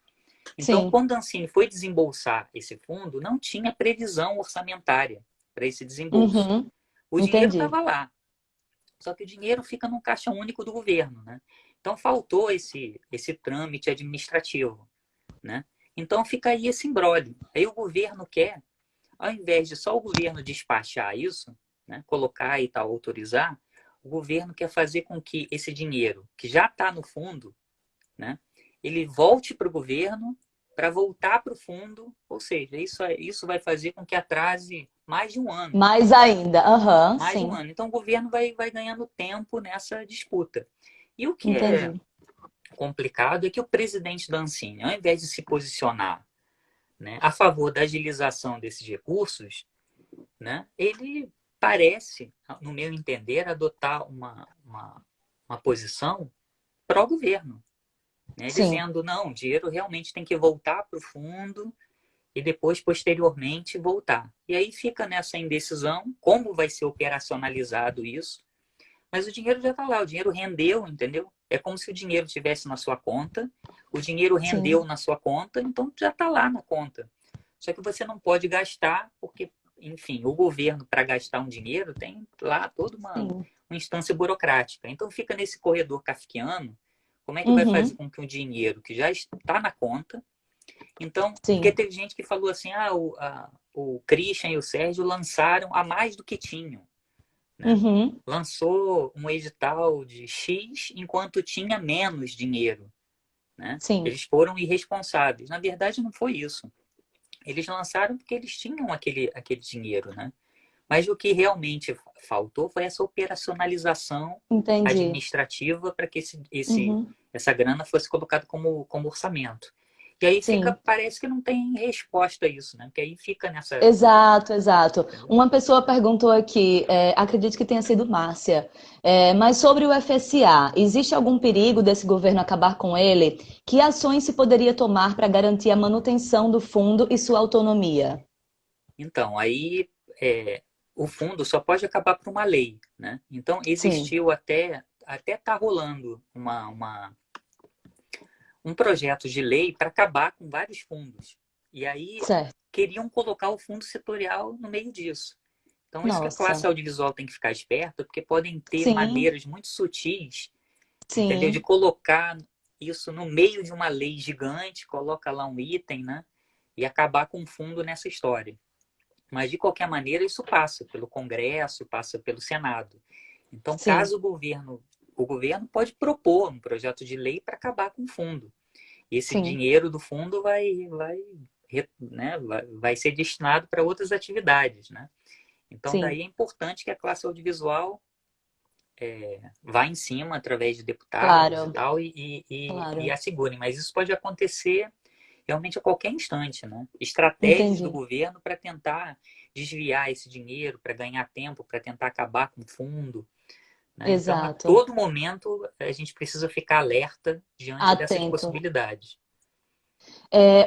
Então, sim, quando a Ancine foi desembolsar esse fundo, não tinha previsão orçamentária para esse desembolso. uhum, O dinheiro entendi. estava lá, só que o dinheiro fica no caixa único do governo, né? Então faltou esse trâmite administrativo, né? Então fica aí esse imbróglio. Aí o governo quer, ao invés de só o governo despachar isso, né, colocar e tal, autorizar, o governo quer fazer com que esse dinheiro, que já está no fundo, né, ele volte para o governo para voltar para o fundo, ou seja, isso vai fazer com que atrase mais de um ano. Mais ainda, aham, Mais de um sim, ano. Então o governo vai ganhando tempo nessa disputa. E o que é entendi. complicado é que o presidente da Ancine, ao invés de se posicionar, né, a favor da agilização desses recursos, né, ele parece, no meu entender, adotar uma posição pró-governo, né, Sim, dizendo, não, o dinheiro realmente tem que voltar para o fundo e depois, posteriormente, voltar. E aí fica nessa indecisão, como vai ser operacionalizado isso, mas o dinheiro já está lá, o dinheiro rendeu, entendeu? É como se o dinheiro tivesse na sua conta, o dinheiro rendeu sim, na sua conta, então já está lá na conta. Só que você não pode gastar, porque, enfim, o governo, para gastar um dinheiro, tem lá toda uma sim. instância burocrática. Então fica nesse corredor kafkiano, Como é que vai fazer Uhum. com que um dinheiro que já está na conta... Então, porque Sim. teve gente que falou assim, o Christian e o Sérgio lançaram a mais do que tinham, né? Uhum. Lançou um edital de X enquanto tinha menos dinheiro, né? Sim. Eles foram irresponsáveis. Na verdade, não foi isso. Eles lançaram porque eles tinham aquele dinheiro, né? Mas o que realmente faltou foi essa operacionalização Entendi. administrativa para que Uhum. essa grana fosse colocada como orçamento. E aí Sim. parece que não tem resposta a isso, né? Porque aí fica nessa. Exato, exato. Entendeu? Uma pessoa perguntou aqui, acredito que tenha sido Márcia, mas sobre o FSA, existe algum perigo desse governo acabar com ele? Que ações se poderia tomar para garantir a manutenção do fundo e sua autonomia? Então, aí o fundo só pode acabar por uma lei, né? Então, Sim, existiu até tá rolando um projeto de lei para acabar com vários fundos. E aí certo. queriam colocar o fundo setorial no meio disso. Então, isso que a classe Nossa. audiovisual tem que ficar esperta, porque podem ter Sim, maneiras muito sutis, entendeu? De sim, colocar isso no meio de uma lei gigante, coloca lá um item, né? E acabar com o fundo nessa história. Mas, de qualquer maneira, isso passa pelo Congresso, passa pelo Senado. Então, sim, caso o governo pode propor um projeto de lei para acabar com o fundo. E esse sim, dinheiro do fundo vai ser destinado para outras atividades, né? Então, sim, daí é importante que a classe audiovisual vá em cima através de deputados e claro, tal e claro. assegurem. Mas isso pode acontecer realmente a qualquer instante, né? Estratégias do Entendi. governo para tentar desviar esse dinheiro, para ganhar tempo, para tentar acabar com o fundo, né? Então, a Exato. todo momento, a gente precisa ficar alerta diante dessas Atento. possibilidades.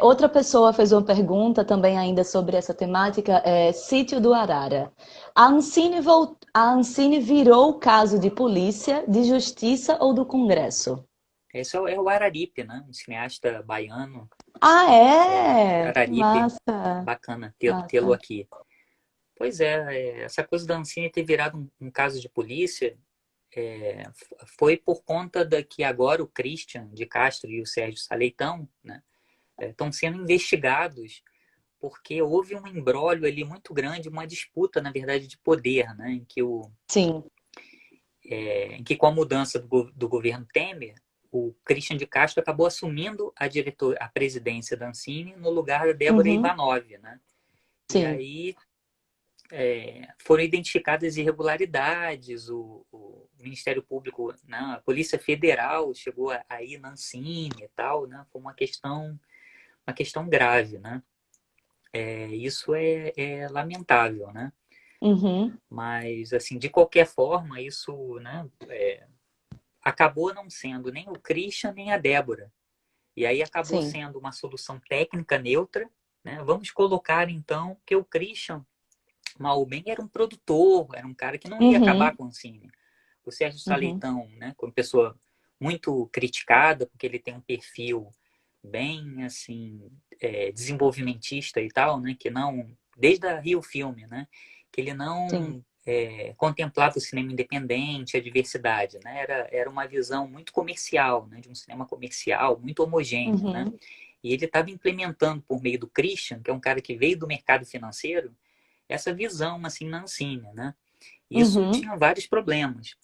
Outra pessoa fez uma pergunta também ainda sobre essa temática, Sítio do Arara. A Ancine virou caso de polícia, de justiça ou do Congresso? Esse é o Araripe, né? Um cineasta baiano. Ah, é? Araripe, Massa, bacana tê-lo massa. aqui. Pois essa coisa da Ancine ter virado um caso de polícia foi por conta da que agora o Christian de Castro e o Sérgio Saleitão, né, estão sendo investigados porque houve um imbróglio ali muito grande, uma disputa, na verdade, de poder, né, Sim. em que com a mudança do governo Temer, o Christian de Castro acabou assumindo a presidência da Ancine no lugar da Débora Uhum. Ivanov, né? E Sim. aí foram identificadas irregularidades, o Ministério Público, né, a Polícia Federal chegou a ir na Ancine e tal, né? Foi uma questão grave, né? Isso é lamentável, né? Uhum. Mas, assim, de qualquer forma, isso, né, acabou não sendo nem o Christian nem a Débora. E aí acabou Sim. sendo uma solução técnica neutra, né? Vamos colocar, então, que o Christian mal ou bem era um produtor, era um cara que não ia acabar Uhum. com o cine. O Sérgio Uhum. Saleitão, né, como pessoa muito criticada, porque ele tem um perfil bem assim desenvolvimentista e tal, né, que não desde a Rio Filme, né, que ele Sim. não contemplava o cinema independente, a diversidade, né, era uma visão muito comercial, né, de um cinema comercial muito homogêneo, né, Uhum. e ele estava implementando por meio do Christian, que é um cara que veio do mercado financeiro, essa visão assim na Ancine, né? Isso Uhum. tinha vários problemas.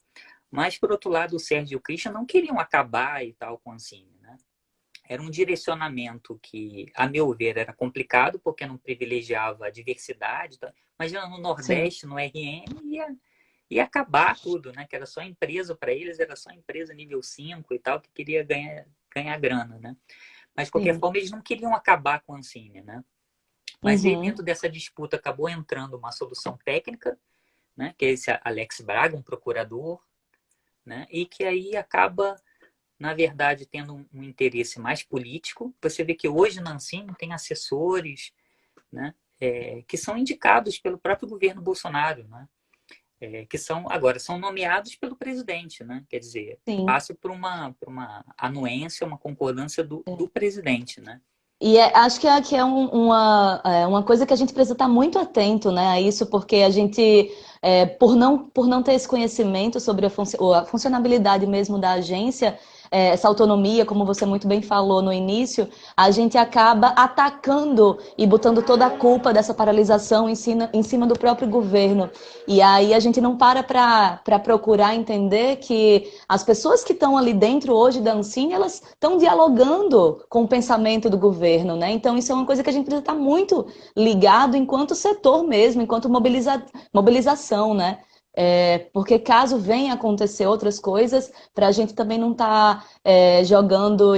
Mas, por outro lado, o Sérgio e o Christian não queriam acabar e tal com a Ancine, né? Era um direcionamento que, a meu ver, era complicado, porque não privilegiava a diversidade. Tá? Imagina no Sim. Nordeste, no RN, ia acabar tudo, né? Que era só empresa para eles, era só empresa nível 5 e tal, que queria ganhar grana, né? Mas, de qualquer Sim. forma, eles não queriam acabar com a Ancine, né? Mas aí, Uhum. dentro dessa disputa, acabou entrando uma solução técnica, né, que é esse Alex Braga, um procurador, né, e que aí acaba, na verdade, tendo um interesse mais político. Você vê que hoje na Ancine tem assessores, né, que são indicados pelo próprio governo Bolsonaro, né, que são nomeados pelo presidente, né, quer dizer, Sim. passa por uma anuência, uma concordância do presidente, né. E acho que é uma coisa que a gente precisa estar muito atento, né, a isso, porque a gente, por não ter esse conhecimento sobre a funcionalidade mesmo da agência, essa autonomia, como você muito bem falou no início, a gente acaba atacando e botando toda a culpa dessa paralisação em cima do próprio governo. E aí a gente não para procurar entender que as pessoas que estão ali dentro hoje da Ancine, elas estão dialogando com o pensamento do governo, né? Então isso é uma coisa que a gente precisa estar muito ligado enquanto setor mesmo, enquanto mobilização, né? Porque caso venha acontecer outras coisas, para a gente também não estar jogando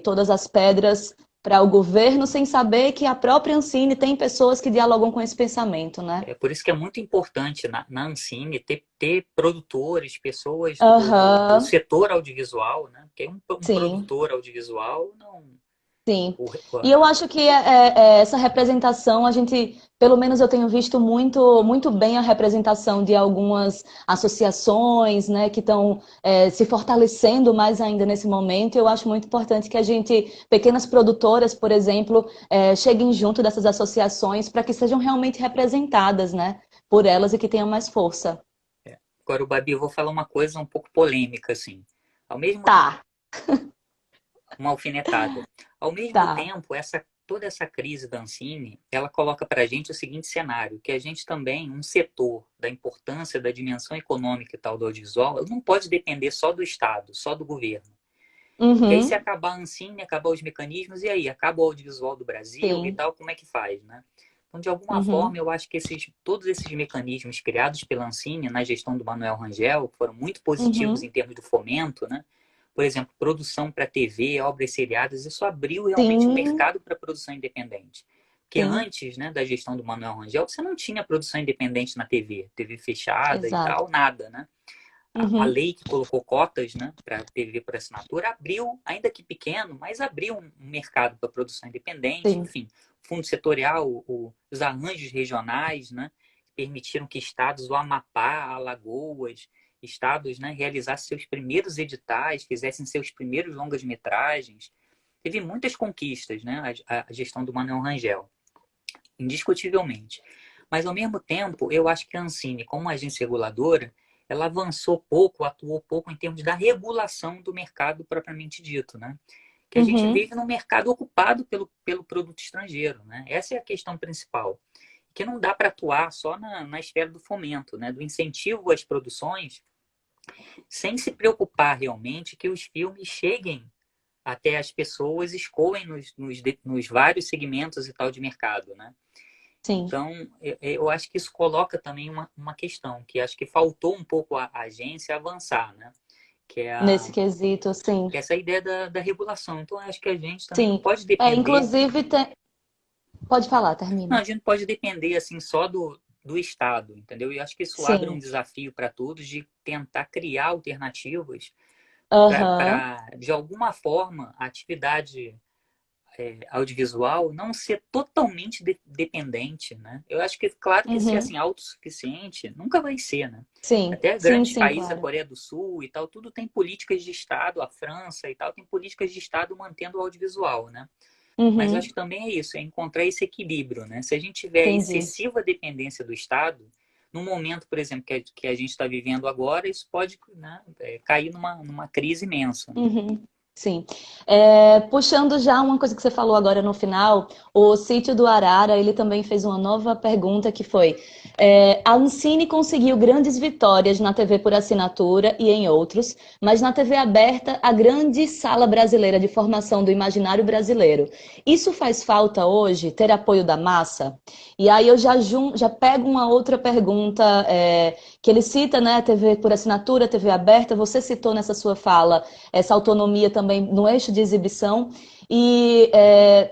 todas as pedras para o governo sem saber que a própria Ancine tem pessoas que dialogam com esse pensamento, né? É por isso que é muito importante na Ancine ter produtores, pessoas do Aham, setor audiovisual, né? Porque um sim. produtor audiovisual não. Sim. o- E eu acho que essa representação, a gente, pelo menos eu tenho visto muito bem a representação de algumas associações, né, que estão se fortalecendo mais ainda nesse momento. Eu acho muito importante que a gente, pequenas produtoras, por exemplo, cheguem junto dessas associações para que sejam realmente representadas, né, por elas e que tenham mais força. Agora, o Babi, eu vou falar uma coisa um pouco polêmica, assim. Ao mesmo Tá, uma alfinetada. Ao mesmo tá. tempo, toda essa crise da Ancine, ela coloca para a gente o seguinte cenário, que a gente também, um setor da importância da dimensão econômica e tal do audiovisual, não pode depender só do Estado, só do governo. Porque aí se Uhum, acabar a Ancine, acabar os mecanismos, e aí? Acaba o audiovisual do Brasil e sim. tal, como é que faz, né? Então, de alguma forma, Uhum, eu acho que todos esses mecanismos criados pela Ancine na gestão do Manuel Rangel foram muito positivos em uhum, termos do fomento, né? Por exemplo, produção para TV, obras seriadas, isso abriu realmente um sim, mercado para produção independente. Porque sim, antes, né, da gestão do Manuel Rangel, você não tinha produção independente na TV, TV fechada e exato. tal, nada, né? A Uhum. lei que colocou cotas, né, para TV por assinatura abriu, ainda que pequeno, mas abriu um mercado para produção independente, Sim, enfim, fundo setorial, os arranjos regionais, né, permitiram que estados, o Amapá, Alagoas, estados, né, realizassem seus primeiros editais, fizessem seus primeiros longas-metragens. Teve muitas conquistas, né, a gestão do Manuel Rangel, indiscutivelmente. Mas, ao mesmo tempo, eu acho que a Ancine, como agência reguladora, ela avançou pouco, atuou pouco em termos da regulação do mercado propriamente dito, né? Que a gente uhum, vive num mercado ocupado pelo produto estrangeiro, né? Essa é a questão principal. Que não dá para atuar só na esfera do fomento, né? Do incentivo às produções, sem se preocupar realmente que os filmes cheguem até as pessoas, escoem nos vários segmentos e tal de mercado, né? sim. Então, eu acho que isso coloca também uma questão, que acho que faltou um pouco a agência avançar, né? Que é, Nesse quesito, sim. que é essa ideia da regulação. Então, eu acho que a gente também não Sim. pode depender, Inclusive, pode falar, não, termina. a gente não pode depender assim só do Estado, entendeu? E eu acho que isso abre um Sim. desafio para todos de tentar criar alternativas Aham. para, de alguma forma, a atividade audiovisual não ser totalmente dependente, né? Eu acho que, claro que ser Uhum. assim, autossuficiente nunca vai ser, né? Sim. Até Sim, grandes sim, países, a claro. Coreia do Sul e tal, tudo tem políticas de Estado, a França e tal, tem políticas de Estado mantendo o audiovisual, né? Mas eu acho Uhum. que também é isso, é encontrar esse equilíbrio, né? Se a gente tiver Entendi. excessiva dependência do Estado, no momento, por exemplo, que a gente está vivendo agora, isso pode, né, cair numa crise imensa, né? Uhum. Sim. Puxando já uma coisa que você falou agora no final, o Sítio do Arara, ele também fez uma nova pergunta que foi: a Ancine conseguiu grandes vitórias na TV por assinatura e em outros, mas na TV aberta, a grande sala brasileira de formação do imaginário brasileiro. Isso faz falta hoje, ter apoio da massa? E aí eu já pego uma outra pergunta, que ele cita, né, TV por assinatura, TV aberta, você citou nessa sua fala essa autonomia também no eixo de exibição. E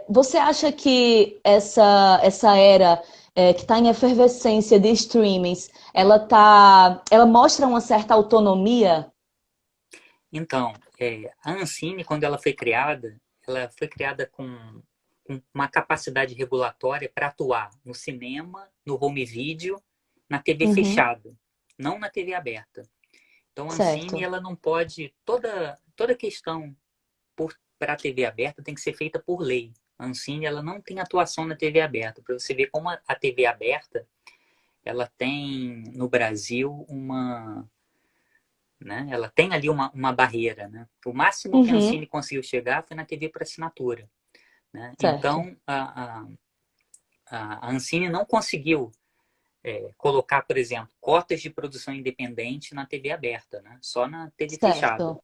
você acha que essa era que está em efervescência de streamings, ela mostra uma certa autonomia? Então, a Ancine, quando ela foi criada com uma capacidade regulatória para atuar no cinema, no home video, na TV Uhum, fechada, não na TV aberta. Então, a Ancine, certo. ela não pode, toda questão para a TV aberta tem que ser feita por lei. A Ancine, ela não tem atuação na TV aberta. Para você ver como a TV aberta, ela tem no Brasil né? Ela tem ali uma barreira, né? O máximo que a Uhum. Ancine conseguiu chegar foi na TV por assinatura, né? Certo. Então, a Ancine não conseguiu colocar, por exemplo, cotas de produção independente na TV aberta, né? Só na TV fechada. Certo.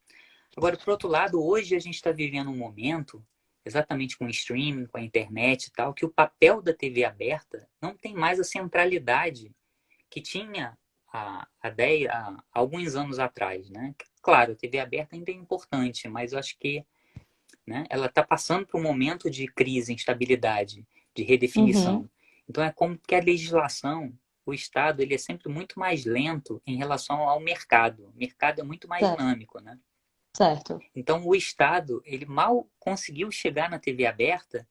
Agora, por outro lado, hoje a gente está vivendo um momento, exatamente com o streaming, com a internet e tal, que o papel da TV aberta não tem mais a centralidade que tinha há alguns anos atrás, né? Claro, a TV aberta ainda é importante, mas eu acho que, né, ela está passando por um momento de crise, instabilidade, de Uhum. redefinição. Então, é como que a legislação, o Estado, ele é sempre muito mais lento em relação ao mercado. O mercado é muito mais Certo. dinâmico, né? Certo. Então, o Estado, ele mal conseguiu chegar na TV aberta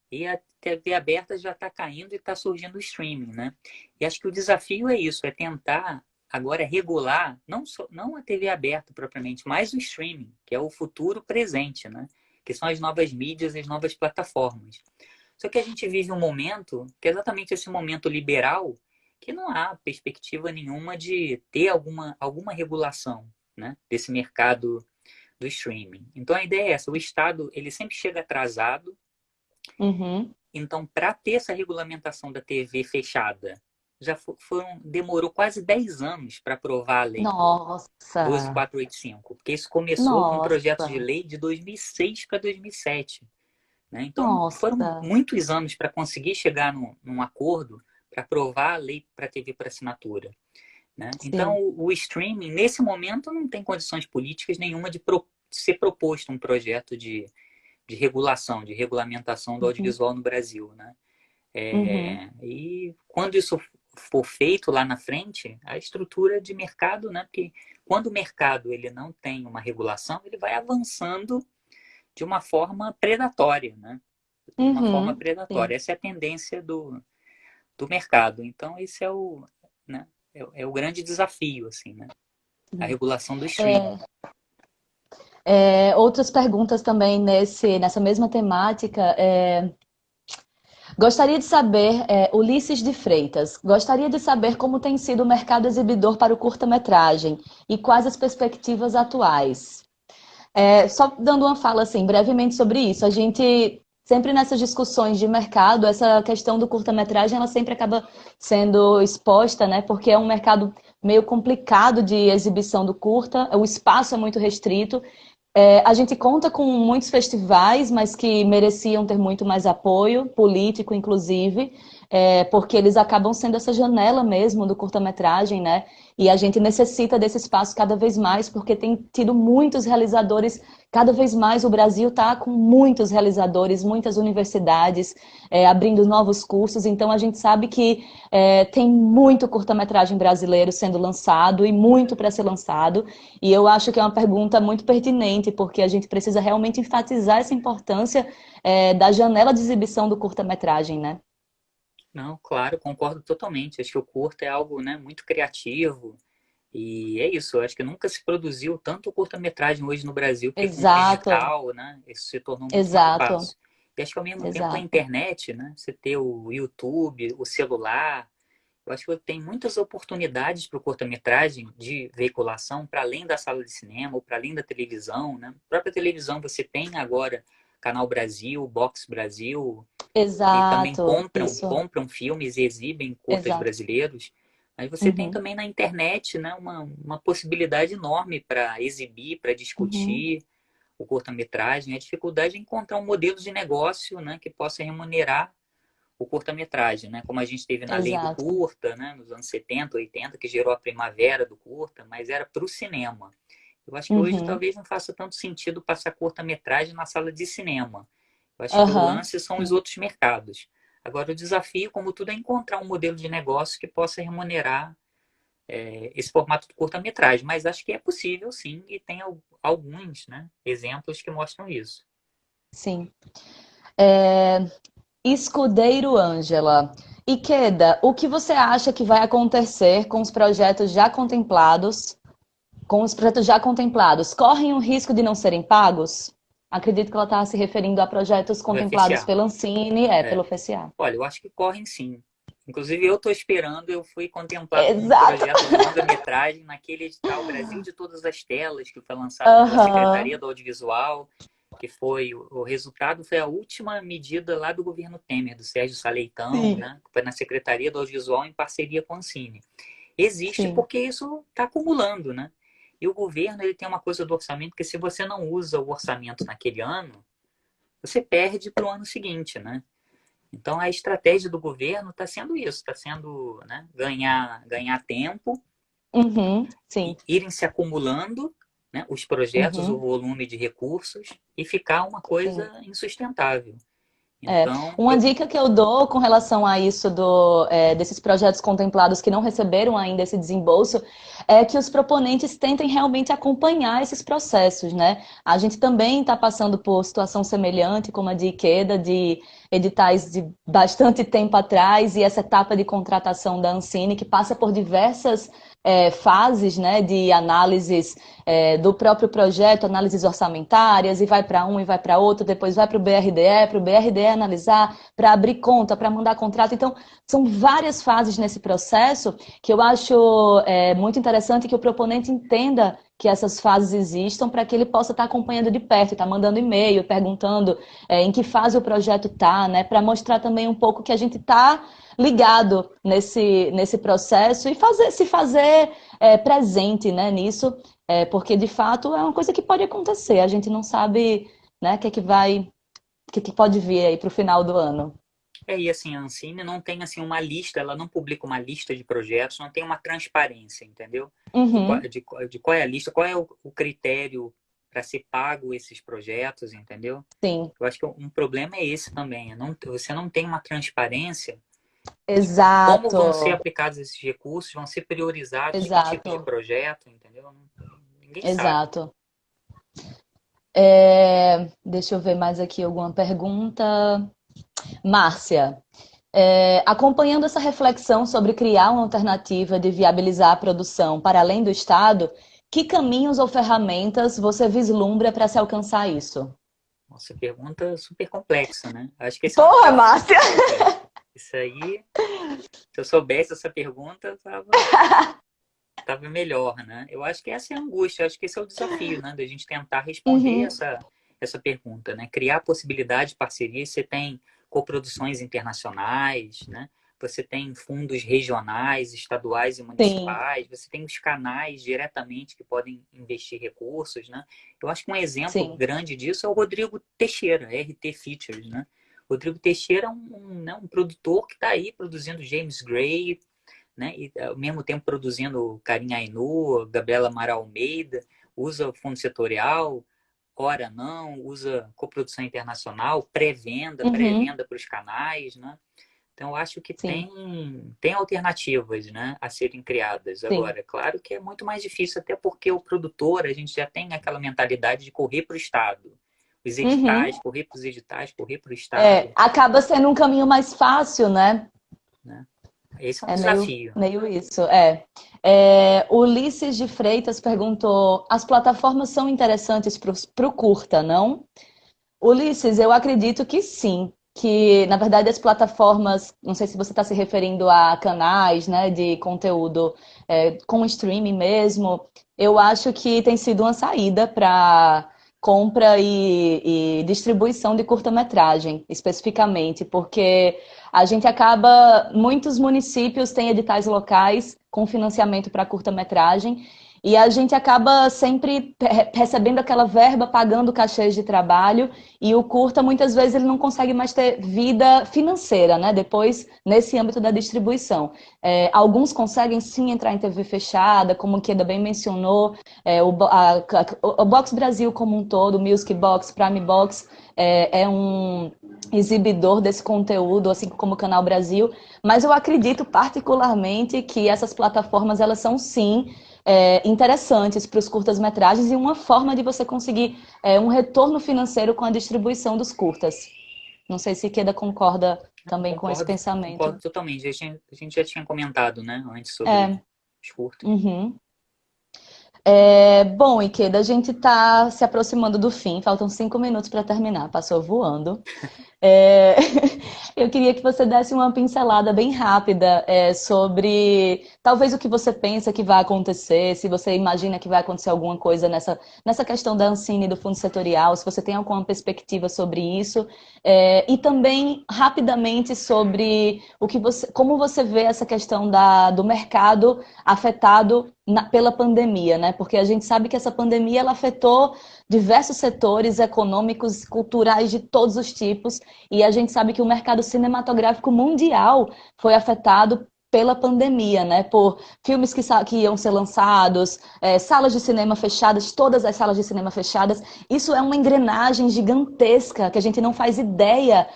e a TV aberta já está caindo e está surgindo o streaming, né? E acho que o desafio é isso, é tentar agora regular não a TV aberta propriamente, mas o streaming, que é o futuro presente, né? Que são as novas mídias e as novas plataformas. Só que a gente vive um momento, que é exatamente esse momento liberal, que não há perspectiva nenhuma de ter alguma regulação, né, desse mercado do streaming. Então a ideia é essa, o Estado ele sempre chega atrasado, Uhum. então para ter essa regulamentação da TV fechada, demorou quase 10 anos para aprovar a lei Nossa. 12485, porque isso começou com um projeto de Nossa. lei de 2006 para 2007. Né? Então, foram Nossa. muitos anos para conseguir chegar num acordo para aprovar a lei para TV por assinatura. Né? Então, Sim. o streaming, nesse momento, não tem condições políticas nenhuma de ser proposto um projeto de regulação, de regulamentação do Uhum. audiovisual no Brasil. Né? Uhum. E quando isso for feito lá na frente, a estrutura de mercado, né? Porque quando o mercado ele não tem uma regulação, ele vai avançando de uma forma predatória, né? De uma forma Uhum. predatória. Sim. Essa é a tendência do mercado. Então, esse é né, é o grande desafio, assim, né? A Sim. regulação do streaming. É, outras perguntas também nessa mesma temática. Gostaria de saber, Ulisses de Freitas, gostaria de saber como tem sido o mercado exibidor para o curta-metragem e quais as perspectivas atuais. Só dando uma fala assim, brevemente sobre isso, a gente sempre nessas discussões de mercado, essa questão do curta-metragem, ela sempre acaba sendo exposta, né? Porque é um mercado meio complicado de exibição do curta, o espaço é muito restrito. A gente conta com muitos festivais, mas que mereciam ter muito mais apoio, político inclusive, porque eles acabam sendo essa janela mesmo do curta-metragem, né? E a gente necessita desse espaço cada vez mais, porque tem tido muitos realizadores, cada vez mais o Brasil está com muitos realizadores, muitas universidades abrindo novos cursos, então a gente sabe que tem muito curta-metragem brasileiro sendo lançado e muito para ser lançado. E eu acho que é uma pergunta muito pertinente, porque a gente precisa realmente enfatizar essa importância da janela de exibição do curta-metragem, né? Não, claro, concordo totalmente. Acho que o curta é algo, né, muito criativo. E é isso, eu acho que nunca se produziu tanto curta-metragem hoje no Brasil, porque com o Exato, digital, né, isso se tornou muito mais exato, fácil. E acho que ao mesmo tempo a exato. internet, né, você ter o YouTube, o celular, eu acho que tem muitas oportunidades para o curta-metragem de veiculação para além da sala de cinema ou para além da televisão, né? A própria televisão você tem agora Canal Brasil, Box Brasil, que também Exato, compram, isso, compram filmes e exibem curtas exato. brasileiros. Mas você tem Uhum, também na internet, né, uma possibilidade enorme para exibir, para uhum, discutir o curta-metragem. A dificuldade é encontrar um modelo de negócio, né, que possa remunerar o curta-metragem, né? Como a gente teve na lei do exato. curta, né? Nos anos 70, 80, que gerou a primavera do curta, mas era para o cinema. Eu acho que hoje Uhum, talvez não faça tanto sentido passar curta-metragem na sala de cinema. Eu acho que o aham, lance são os sim, outros mercados. Agora, o desafio, como tudo, é encontrar um modelo de negócio que possa remunerar esse formato de curta-metragem. Mas acho que é possível, sim, e tem alguns, né, exemplos que mostram isso. sim. Escudeiro Ângela. Ikeda, o que você acha que vai acontecer com os projetos já contemplados? Com os projetos já contemplados, correm o risco de não serem pagos? Acredito que ela está se referindo a projetos Do contemplados FSA. pela Ancine, É. pelo FSA. Olha, eu acho que correm sim. Inclusive, eu estou esperando, eu fui contemplado como um Exato. projeto de longa-metragem naquele edital Brasil de Todas as Telas, que foi lançado pela Secretaria Aham. do Audiovisual, que foi, o resultado foi a última medida lá do governo Temer, do Sérgio Saleitão, Sim, né? Que foi na Secretaria do Audiovisual em parceria com a Ancine. Existe sim. porque isso está acumulando, né? E o governo ele tem uma coisa do orçamento que se você não usa o orçamento naquele ano, você perde para o ano seguinte, né? Então a estratégia do governo está sendo isso, está sendo, né, ganhar tempo, Uhum, sim. e irem se acumulando, né, os projetos, o Uhum, volume de recursos e ficar uma sim. coisa insustentável. É, Então, uma dica que eu dou com relação a isso desses projetos contemplados que não receberam ainda esse desembolso é que os proponentes tentem realmente acompanhar esses processos, né? A gente também está passando por situação semelhante, como a de Ikeda, de editais de bastante tempo atrás, e essa etapa de contratação da Ancine, que passa por diversas fases, né, de análises do próprio projeto, análises orçamentárias, e vai para um e vai para outro, depois vai para o BRDE analisar, para abrir conta, para mandar contrato. Então, são várias fases nesse processo que eu acho muito interessante que o proponente entenda que essas fases existam para que ele possa estar acompanhando de perto, estar mandando e-mail, perguntando em que fase o projeto está, né, para mostrar também um pouco que a gente está ligado nesse processo e se fazer presente, né, nisso, porque de fato é uma coisa que pode acontecer. A gente não sabe, né, o que pode vir aí para o final do ano. e assim, a Ancine não tem assim uma lista, ela não publica uma lista de projetos, não tem uma transparência, entendeu? Uhum, De qual é a lista, qual é o critério para ser pago esses projetos, entendeu? sim, Eu acho que um problema é esse também, você não tem uma transparência de como vão ser exato, aplicados esses recursos, vão ser priorizados, que tipo de exato, projeto, entendeu? Ninguém sabe. exato. Deixa eu ver mais aqui alguma pergunta. Márcia, acompanhando essa reflexão sobre criar uma alternativa de viabilizar a produção para além do Estado, que caminhos ou ferramentas você vislumbra para se alcançar isso? Nossa, pergunta super complexa, né? Acho que esse é um Porra, desafio. Márcia! Isso aí, se eu soubesse essa pergunta, tava melhor, né? Eu acho que essa é a angústia, acho que esse é o desafio, né? Da gente tentar responder Uhum, essa pergunta, né? Criar possibilidade de parceria. Você tem coproduções internacionais, né? Você tem fundos regionais, estaduais e sim, municipais, você tem os canais diretamente que podem investir recursos, né? Eu acho que um exemplo sim, grande disso é o Rodrigo Teixeira, RT Features, né? Rodrigo Teixeira é né, um produtor que está aí produzindo James Gray, né? E ao mesmo tempo produzindo Carinha Ainu, Gabriela Amaral Almeida, usa fundo setorial, ora não, usa coprodução internacional, pré-venda, uhum, pré-venda para os canais, né? Então, eu acho que sim, tem alternativas, né, a serem criadas. sim. Agora, é claro que é muito mais difícil, até porque o produtor, a gente já tem aquela mentalidade de correr para o Estado. Os editais, Uhum. correr para os editais, correr para o Estado, Acaba sendo um caminho mais fácil, né? né? Esse é um É meio, desafio. meio isso, Ulisses de Freitas perguntou: as plataformas são interessantes para o curta, não? Ulisses, eu acredito que sim. Que, na verdade, as plataformas, não sei se você está se referindo a canais, né, de conteúdo com streaming mesmo, eu acho que tem sido uma saída para compra e distribuição de curta-metragem, especificamente, porque a gente acaba, muitos municípios têm editais locais com financiamento para curta-metragem, e a gente acaba sempre recebendo aquela verba, pagando cachês de trabalho, e o curta, muitas vezes, ele não consegue mais ter vida financeira, né? Depois, nesse âmbito da distribuição. Alguns conseguem sim entrar em TV fechada, como o Keda bem mencionou, o Box Brasil como um todo, o Music Box, Prime Box, é um exibidor desse conteúdo, assim como o Canal Brasil, mas eu acredito particularmente que essas plataformas, elas são sim interessantes para os curtas-metragens e uma forma de você conseguir um retorno financeiro com a distribuição dos curtas. Não sei se Queda concorda Não, também com esse concordo pensamento. totalmente. A gente já tinha comentado, né, antes sobre É, os curtas. uhum. Bom, Ikeda, a gente está se aproximando do fim, faltam 5 minutos para terminar, passou voando. É, eu queria que você desse uma pincelada bem rápida sobre talvez o que você pensa que vai acontecer, se você imagina que vai acontecer alguma coisa nessa questão da Ancine e do fundo setorial, se você tem alguma perspectiva sobre isso, e também rapidamente sobre como você vê essa questão do mercado afetado pela pandemia, né? Porque a gente sabe que essa pandemia ela afetou diversos setores econômicos, culturais de todos os tipos, e a gente sabe que o mercado cinematográfico mundial foi afetado pela pandemia, né? Por filmes que iam ser lançados, salas de cinema fechadas, todas as salas de cinema fechadas. Isso é uma engrenagem gigantesca que a gente não faz ideia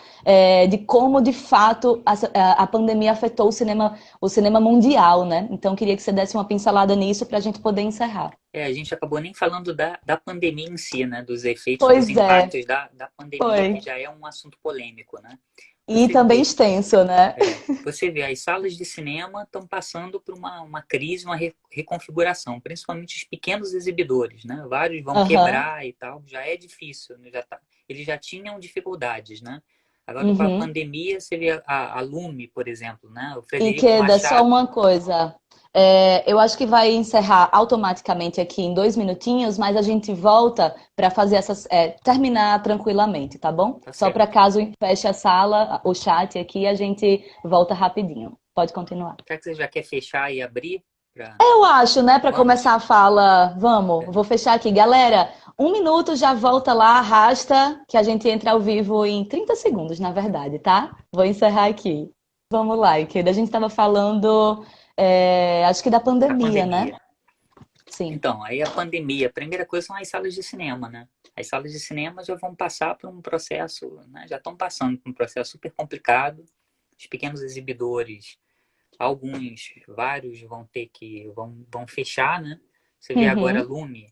de como, de fato, a pandemia afetou o cinema mundial, né? Então, queria que você desse uma pincelada nisso para a gente poder encerrar. A gente acabou nem falando da pandemia em si, né? Dos efeitos, dos Pois é, impactos da pandemia, que foi. já é um assunto polêmico, né? E Você também vê, extenso, né? você vê, as salas de cinema estão passando por uma crise, uma reconfiguração, principalmente os pequenos exibidores, né? Vários vão Aham. quebrar e tal, já é difícil, né? Eles já tinham dificuldades, né? Agora, com a Uhum. pandemia, você vê a Lume, por exemplo, né? O E Frederico Queda, só Machado. uma coisa. Eu acho que vai encerrar automaticamente aqui em 2 minutinhos, mas a gente volta para fazer terminar tranquilamente, tá bom? Tá Só para certo. caso feche a sala, o chat aqui, a gente volta rapidinho. Pode continuar. Será que você já quer fechar e abrir? Pra... Eu acho, né, para Vamos? começar a fala, vamos, É. vou fechar aqui. Galera, 1 minuto já volta lá, arrasta, que a gente entra ao vivo em 30 segundos, na verdade, tá? Vou encerrar aqui. Vamos lá, Ikeda. A gente estava falando, acho que da A pandemia, né? pandemia. Sim. Então, aí a pandemia, a primeira coisa são as salas de cinema, né? As salas de cinema já vão passar por um processo, né? Já estão passando por um processo super complicado. Os pequenos exibidores, alguns, vários vão fechar, né? Você vê agora a Uhum. Lume,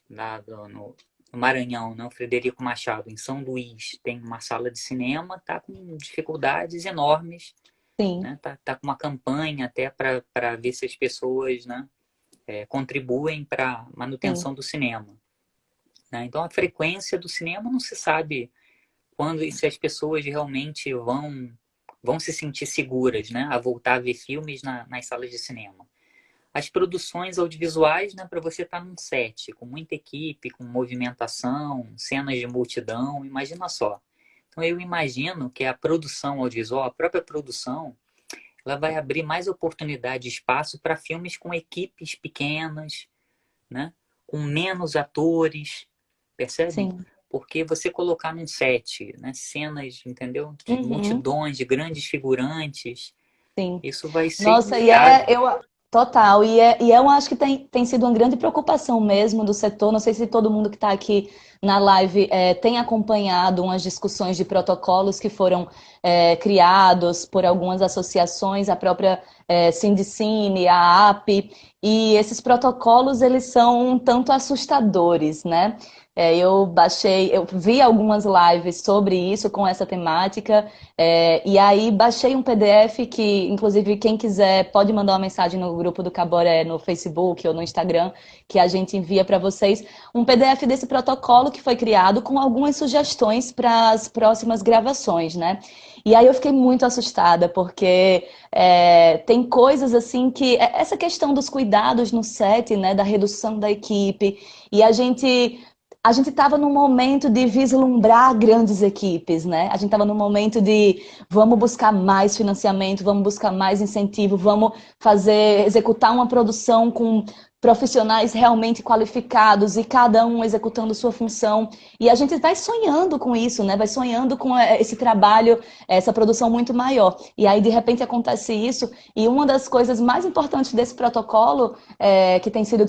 lá no Maranhão, né? O Frederico Machado, em São Luís, tem uma sala de cinema, tá com dificuldades enormes, Sim. né? Tá com uma campanha até para ver se as pessoas, né? Contribuem para a Sim. manutenção do cinema, né? Então, a frequência do cinema não se sabe quando e se as pessoas realmente vão se sentir seguras, né, a voltar a ver filmes nas salas de cinema. As produções audiovisuais, né, para você estar num set com muita equipe, com movimentação, cenas de multidão, imagina só. Então, eu imagino que a produção audiovisual, a própria produção, ela vai abrir mais oportunidade e espaço para filmes com equipes pequenas, né? Com menos atores, percebem? Sim. Porque você colocar num set, né, cenas, entendeu? De Uhum. multidões, de grandes figurantes, Sim. isso vai ser Nossa, inviável. total, e eu acho que tem sido uma grande preocupação mesmo do setor. Não sei se todo mundo que está aqui na live tem acompanhado umas discussões de protocolos que foram criados por algumas associações, a própria Sindicine, a AP, e esses protocolos eles são um tanto assustadores, né? Eu vi algumas lives sobre isso, com essa temática, e aí baixei um PDF que, inclusive, quem quiser pode mandar uma mensagem no grupo do Caboré no Facebook ou no Instagram, que a gente envia para vocês um PDF desse protocolo que foi criado com algumas sugestões para as próximas gravações, né? E aí eu fiquei muito assustada, porque tem coisas assim que... Essa questão dos cuidados no set, né? Da redução da equipe, e a gente estava num momento de vislumbrar grandes equipes, né? A gente estava num momento de vamos buscar mais financiamento, vamos buscar mais incentivo, vamos executar uma produção com profissionais realmente qualificados e cada um executando sua função. E a gente vai sonhando com isso, né? Vai sonhando com esse trabalho, essa produção muito maior. E aí, de repente, acontece isso. E uma das coisas mais importantes desse protocolo, que tem sido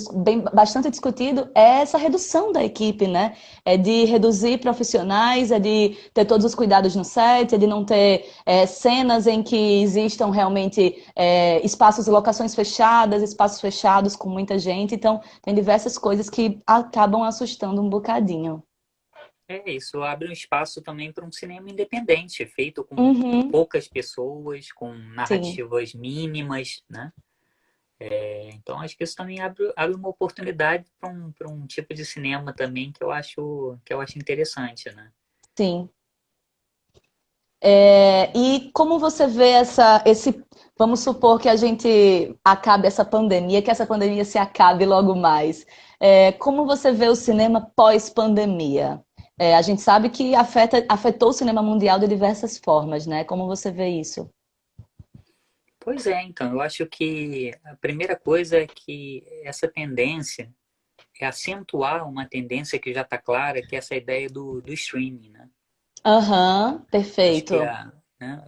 bastante discutido, é essa redução da equipe, né? É de reduzir profissionais, é de ter todos os cuidados no set, é de não ter cenas em que existam realmente espaços e locações fechadas, espaços fechados com muita gente. Então, tem diversas coisas que acabam assustando um bocadinho. Isso abre um espaço também para um cinema independente, feito com Uhum, poucas pessoas, com sim. narrativas mínimas, né? Então, acho que isso também abre uma oportunidade para um tipo de cinema também que eu acho interessante, né? Sim. E como você vê vamos supor que a gente acabe essa pandemia, que essa pandemia se acabe logo mais. Como você vê o cinema pós-pandemia? A gente sabe que afetou o cinema mundial de diversas formas, né? Como você vê isso? Pois é, então, eu acho que a primeira coisa é que essa tendência é acentuar uma tendência que já está clara, que é essa ideia do streaming, né? Aham, Acho que perfeito. né,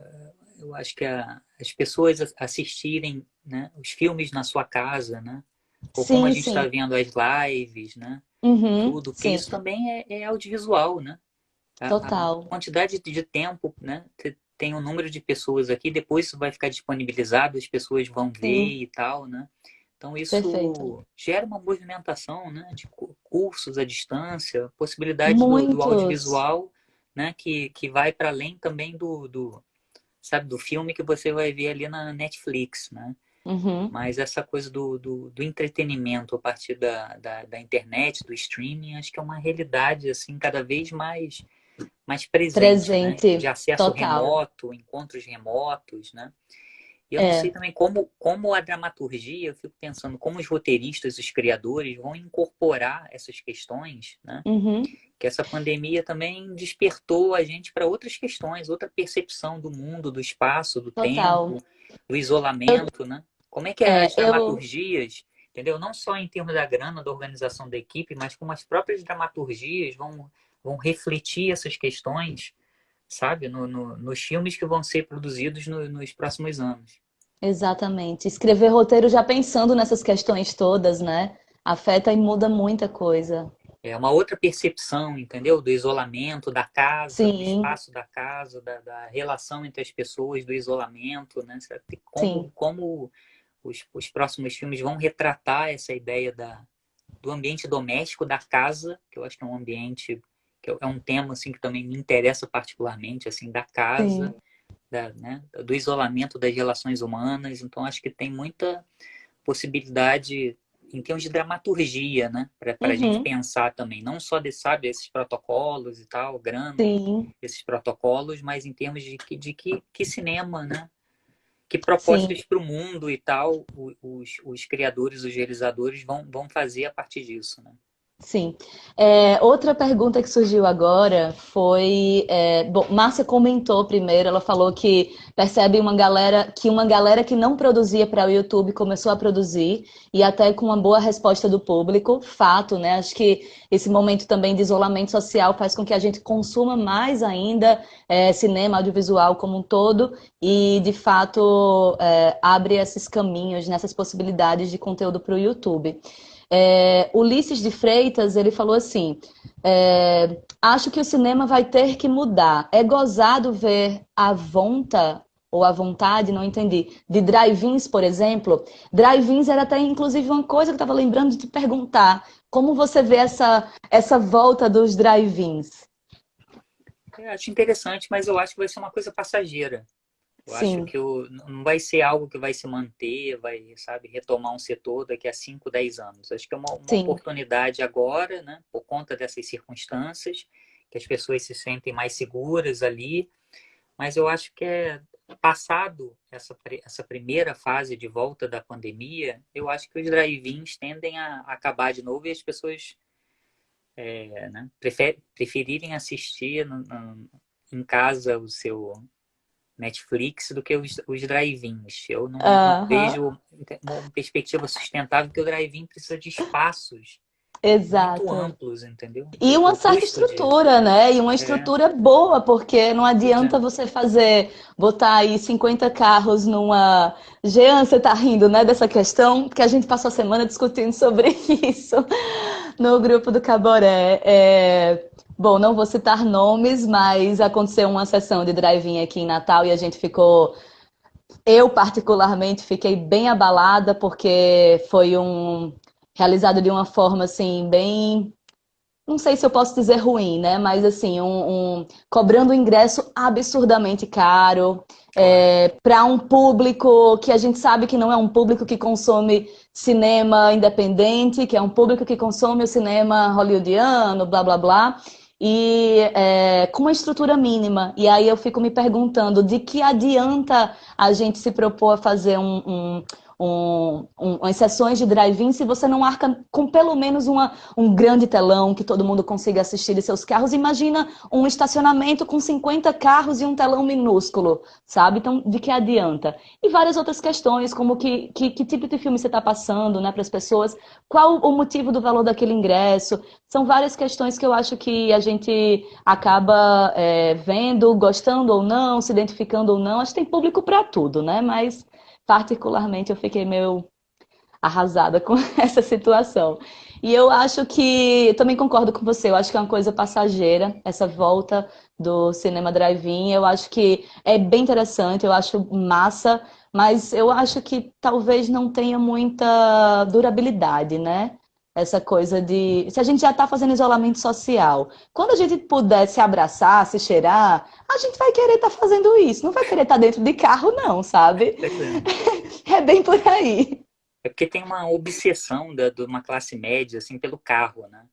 eu acho que as pessoas assistirem, né, os filmes na sua casa, né? Ou como a Sim, gente está sim. vendo as lives, né? Uhum, Tudo, porque sim, isso também é audiovisual, né? A total. quantidade de tempo, né? Tem um número de pessoas aqui, depois isso vai ficar disponibilizado, as pessoas vão Sim, ver e tal, né? Então perfeito. isso gera uma movimentação, né? De cursos à distância, possibilidade do Muitos. audiovisual, né? Que vai para além também sabe, do filme que você vai ver ali na Netflix, né? Uhum. Mas essa coisa do entretenimento a partir da internet, do streaming, acho que é uma realidade assim cada vez mais presente, né? De Presente, acesso total. remoto, encontros remotos, né? E eu não sei É. também como a dramaturgia, eu fico pensando como os roteiristas, os criadores vão incorporar essas questões, né? Uhum, Que essa pandemia também despertou a gente para outras questões, outra percepção do mundo, do espaço, do total. tempo, do Eu, isolamento, né? Como é que as eu dramaturgias, entendeu? Não só em termos da grana, da organização da equipe, mas como as próprias dramaturgias vão refletir essas questões, sabe? Nos filmes que vão ser produzidos nos próximos anos. Exatamente. Escrever roteiro já pensando nessas questões todas, né? Afeta e muda muita coisa. É uma outra percepção, entendeu? Do isolamento, da casa, do Sim, espaço da casa, da relação entre as pessoas, do isolamento, né? sim. Como os próximos filmes vão retratar essa ideia do ambiente doméstico, da casa, que eu acho que é um ambiente, é um tema assim, que também me interessa particularmente, assim, da casa, Sim. né? Do isolamento das relações humanas. Então, acho que tem muita possibilidade em termos de dramaturgia, né? Para a gente Uhum, pensar também, não só sabe, esses protocolos e tal, grana, sim, esses protocolos, mas em termos que cinema, né? Que sim. propostas para o mundo e tal, os criadores, os realizadores vão fazer a partir disso, né? Sim. Outra pergunta que surgiu agora foi, bom, Márcia comentou primeiro, ela falou que percebe uma galera que não produzia para o YouTube começou a produzir e até com uma boa resposta do público, fato, né? Acho que esse momento também de isolamento social faz com que a gente consuma mais ainda cinema, audiovisual como um todo e, de fato, abre esses caminhos, nessas possibilidades de conteúdo para o YouTube. Ulisses de Freitas, ele falou assim: acho que o cinema vai ter que mudar. É gozado ver a vonta ou a vontade, não entendi, de drive-ins, por exemplo. Drive-ins era até inclusive uma coisa que eu estava lembrando de te perguntar. Como você vê essa volta dos drive-ins? Eu acho interessante, mas eu acho que vai ser uma coisa passageira. Eu acho Sim, que não vai ser algo que vai se manter, vai, sabe, retomar um setor daqui a 5, 10 anos. Acho que é uma sim. oportunidade agora, né, por conta dessas circunstâncias, que as pessoas se sentem mais seguras ali, mas eu acho que passado essa primeira fase de volta da pandemia, eu acho que os drive-ins tendem a acabar de novo e as pessoas né, preferirem assistir em casa o seu Netflix do que os drive-ins. Eu não Aham, vejo uma perspectiva sustentável, porque o drive-in precisa de espaços muito exato. amplos, entendeu? E uma O certa custo de. estrutura, né? E uma É, estrutura boa, porque não pois é. adianta você botar aí 50 carros numa. Jean, você tá rindo, né, dessa questão? Porque a gente passou a semana discutindo sobre isso no grupo do Caboré. Bom, não vou citar nomes, mas aconteceu uma sessão de drive-in aqui em Natal e a gente ficou. Eu, particularmente, fiquei bem abalada, porque foi realizado de uma forma, assim, bem não sei se eu posso dizer ruim, né? Mas assim, cobrando um ingresso absurdamente caro, Claro. para um público que a gente sabe que não é um público que consome cinema independente, que é um público que consome o cinema hollywoodiano, blá blá blá, e com uma estrutura mínima. E aí eu fico me perguntando de que adianta a gente se propor a fazer umas sessões de drive-in se você não arca com pelo menos um grande telão que todo mundo consiga assistir de seus carros. Imagina um estacionamento com 50 carros e um telão minúsculo, sabe? Então, de que adianta? E várias outras questões, como que tipo de filme você está passando, né, para as pessoas, qual o motivo do valor daquele ingresso. São várias questões que eu acho que a gente acaba vendo, gostando ou não, se identificando ou não. Acho que tem público para tudo, né? Mas particularmente eu fiquei meio arrasada com essa situação. E eu acho que, também concordo com você, eu acho que é uma coisa passageira, essa volta do cinema drive-in. Eu acho que é bem interessante, eu acho massa, mas eu acho que talvez não tenha muita durabilidade, né? Essa coisa de. Se a gente já está fazendo isolamento social, quando a gente puder se abraçar, se cheirar, a gente vai querer estar fazendo isso, não vai querer estar dentro de carro, não, sabe? Pois é. É bem por aí. É porque tem uma obsessão de uma classe média, assim, pelo carro, né?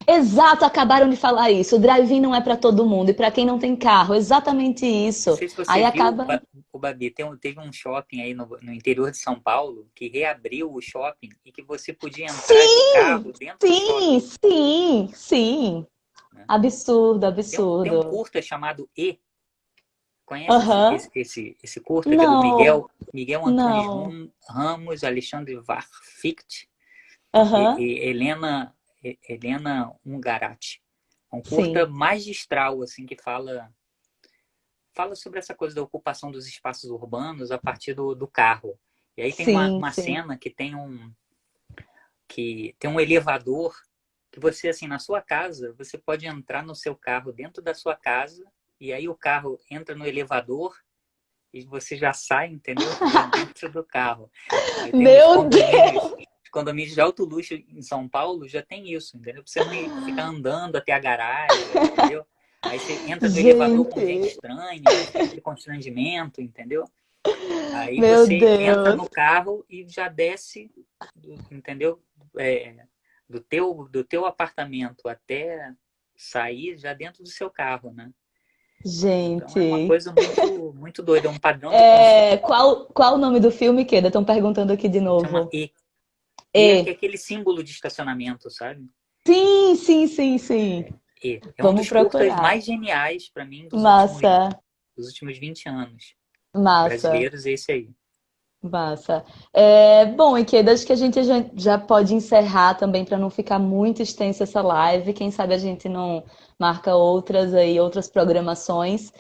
Exato, acabaram de falar isso. O drive-in não é para todo mundo e para quem não tem carro, exatamente Não isso. sei se você Aí viu, acaba. o Babi, teve um shopping aí no interior de São Paulo que reabriu o shopping e que você podia entrar de Sim, carro dentro do sim, shopping, sim, sim. né? Absurdo, Tem um absurdo. curta chamado E. Conhece Aham. esse curta que é do Não, Miguel Antunes não. Ramos, Alexandre Varfict Aham. e Helena Ungarat. É um curta Sim, magistral, assim, que fala sobre essa coisa da ocupação dos espaços urbanos a partir do carro. E aí tem sim, uma sim. cena que tem um elevador que você, assim, na sua casa, você pode entrar no seu carro dentro da sua casa e aí o carro entra no elevador e você já sai, entendeu? Já dentro do carro. Aí tem Meu Deus! os condomínios de alto luxo em São Paulo já tem isso, entendeu? Pra você não ficar andando até a garagem, entendeu? Aí você entra no elevador com gente Gente, estranha, aí fica aquele constrangimento, entendeu? Aí meu você entra Deus. no carro e já desce, entendeu? É, do teu apartamento até sair já dentro do seu carro, né? Então é uma Gente. coisa muito, muito doida, é um padrão de consumo. Qual o nome do filme, Keda? Estão perguntando aqui de Chama novo. E. E é que é E. aquele símbolo de estacionamento, sabe? Sim, sim, sim, sim. E. É um Vamos dos curtas procurar. mais geniais para mim Massa, dos últimos 20 anos. massa, Brasileiros, é esse aí. massa. Bom, Ikeda, acho que a gente já pode encerrar também para não ficar muito extensa essa live. Quem sabe a gente não marca outras aí, outras programações.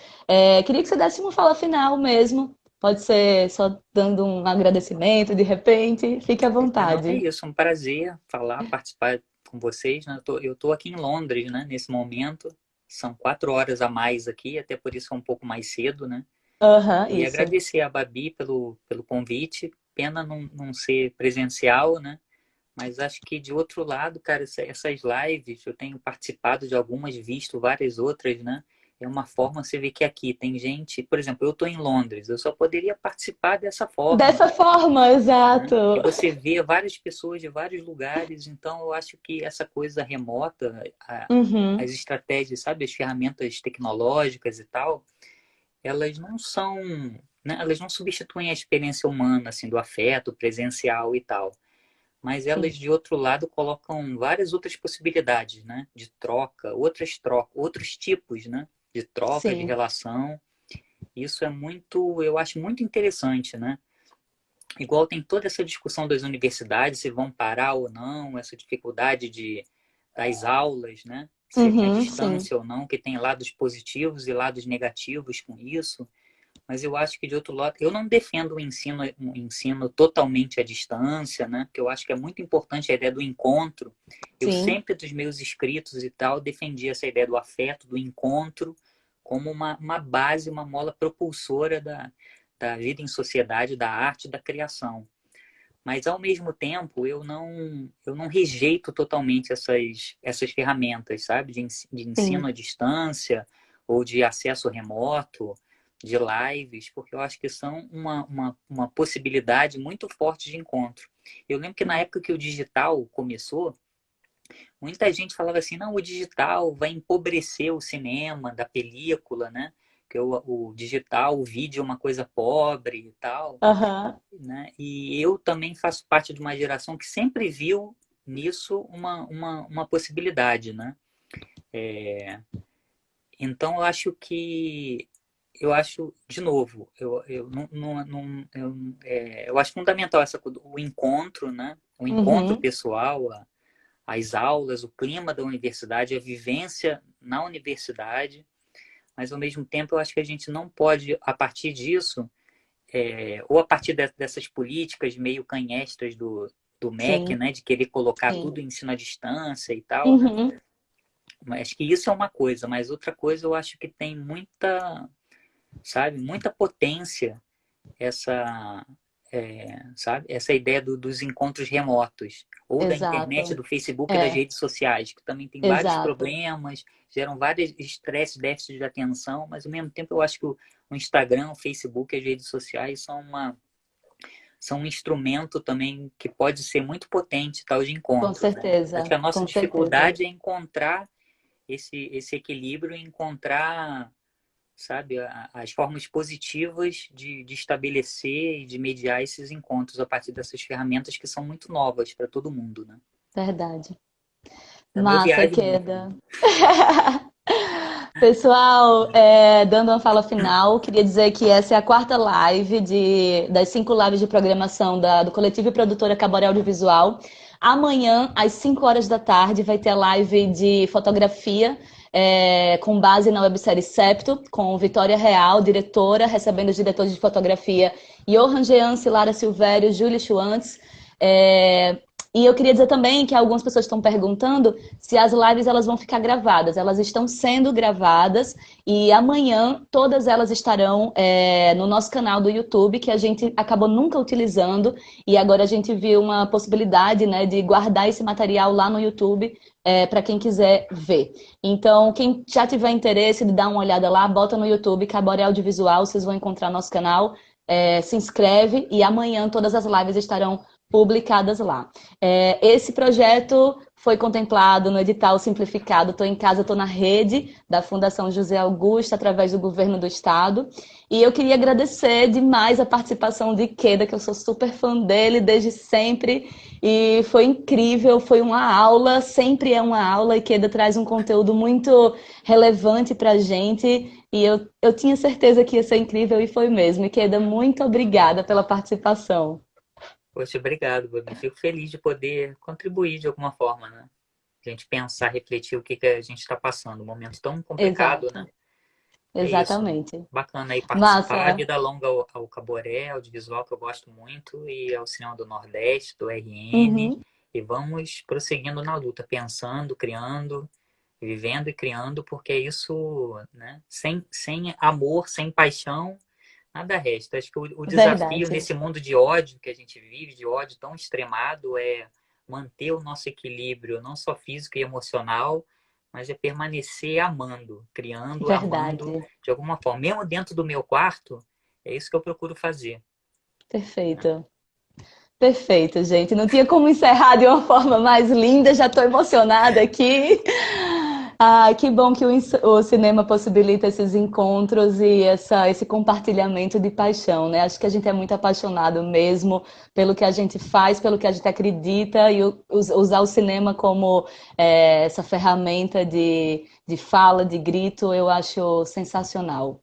Queria que você desse uma fala final mesmo. Pode ser só dando um agradecimento de repente. Fique à Não, é vontade. isso, um prazer falar, participar com vocês, né? Eu tô aqui em Londres, né, nesse momento. São 4 horas a mais aqui, até por isso é um pouco mais cedo, né? Aham, E isso. agradecer a Babi pelo convite. Pena não ser presencial, né? Mas acho que de outro lado, cara, essas lives, eu tenho participado de algumas, visto várias outras, né? É uma forma, você vê que aqui tem gente, por exemplo, eu estou em Londres, eu só poderia participar dessa forma, Dessa forma, né? exato. E você vê várias pessoas de vários lugares, então eu acho que essa coisa remota, Uhum, as estratégias, sabe, as ferramentas tecnológicas e tal, elas não são, né? Elas não substituem a experiência humana, assim, do afeto presencial e tal, mas elas sim, de outro lado colocam várias outras possibilidades, né? De troca, outras trocas, outros tipos, né? De troca, de sim, relação. Isso é muito, eu acho muito interessante, né? Igual tem toda essa discussão das universidades, se vão parar ou não, essa dificuldade das aulas, né? Se é uhum, sim. distância ou não, que tem lados positivos e lados negativos com isso. Mas eu acho que de outro lado, eu não defendo o ensino totalmente à distância, né? Porque eu acho que é muito importante a ideia do encontro. Eu Sim, sempre, dos meus escritos e tal, defendi essa ideia do afeto, do encontro, como uma base, uma mola propulsora da vida em sociedade, da arte, da criação. Mas, ao mesmo tempo, eu não rejeito totalmente essas ferramentas, sabe? De ensino Sim, à distância ou de acesso remoto, de lives, porque eu acho que são uma possibilidade muito forte de encontro. Eu lembro que na sim. época que o digital começou, muita gente falava assim, não, o digital vai empobrecer o cinema, da película, né? Que o digital, o vídeo é uma coisa pobre e tal, Aham, né? E eu também faço parte de uma geração que sempre viu nisso uma possibilidade, né? Então eu acho, de novo, eu acho fundamental o encontro, né? O encontro uhum, pessoal, as aulas, o clima da universidade, a vivência na universidade, mas ao mesmo tempo eu acho que a gente não pode, a partir disso, ou a partir dessas políticas meio canhestras do MEC, sim, né, de querer colocar sim. tudo em ensino à distância e tal, né? Uhum, Mas acho que isso é uma coisa, mas outra coisa eu acho que tem muita, sabe, muita potência essa, sabe, essa ideia dos encontros remotos, ou da internet, exato. do Facebook e das É, redes sociais, que também tem vários exato. problemas, geram vários estresses, déficits de atenção, mas ao mesmo tempo eu acho que o Instagram, o Facebook e as redes sociais são um instrumento também que pode ser muito potente, tal, de Com encontro, né? Acho que certeza, a nossa com certeza. dificuldade é encontrar esse equilíbrio, encontrar, sabe, as formas positivas de estabelecer e de mediar esses encontros a partir dessas ferramentas que são muito novas para todo mundo, né? Verdade. Então eu Massa, viajo muito. Queda. Pessoal, dando uma fala final, queria dizer que essa é a quarta live das 5 lives de programação do Coletivo e Produtora Caboré Audiovisual. Amanhã, às 5 horas da tarde, vai ter a live de fotografia, com base na websérie Septo, com Vitória Real, diretora, recebendo os diretores de fotografia Johan Jean, Lara Silvério, Júlia Schwantz. E eu queria dizer também que algumas pessoas estão perguntando se as lives elas vão ficar gravadas. Elas estão sendo gravadas e amanhã todas elas estarão no nosso canal do YouTube, que a gente acabou nunca utilizando e agora a gente viu uma possibilidade, né, de guardar esse material lá no YouTube para quem quiser ver. Então, quem já tiver interesse de dar uma olhada lá, bota no YouTube, Caboré Audiovisual, vocês vão encontrar nosso canal. Se inscreve e amanhã todas as lives estarão publicadas lá. Esse projeto foi contemplado no edital simplificado Tô em Casa, Tô na Rede, da Fundação José Augusto, através do Governo do Estado. E eu queria agradecer demais a participação de Queda, que eu sou super fã dele desde sempre. E foi incrível, foi uma aula, sempre é uma aula, e Queda traz um conteúdo muito relevante para a gente. E eu tinha certeza que ia ser incrível e foi mesmo. E Queda, muito obrigada pela participação. Poxa, obrigado, Babi. Fico feliz de poder contribuir de alguma forma, né? A gente pensar, refletir o que que a gente está passando. Um momento tão complicado, né? Exato, É isso. exatamente. Bacana aí participar. Massa. Vida longa ao Caboré, audiovisual que eu gosto muito, e ao Cinema do Nordeste, do RN. Uhum. E vamos prosseguindo na luta, pensando, criando, vivendo e criando, porque é isso, né? Sem amor, sem paixão, nada resta. Acho que o desafio Verdade, nesse mundo de ódio que a gente vive, de ódio tão extremado, é manter o nosso equilíbrio, não só físico e emocional, mas é permanecer amando, criando, amando verdade. de alguma forma. Mesmo dentro do meu quarto, é isso que eu procuro fazer. Perfeito. Perfeito, gente. Não tinha como encerrar de uma forma mais linda. Já estou emocionada aqui. Ah, que bom que o cinema possibilita esses encontros e esse compartilhamento de paixão, né? Acho que a gente é muito apaixonado mesmo pelo que a gente faz, pelo que a gente acredita e usar o cinema como essa ferramenta de fala, de grito, eu acho sensacional.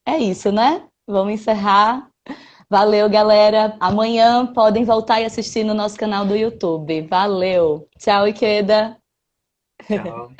É isso, né? Vamos encerrar. Valeu, galera. Amanhã podem voltar e assistir no nosso canal do YouTube. Valeu. Tchau, Ikeda. Tchau.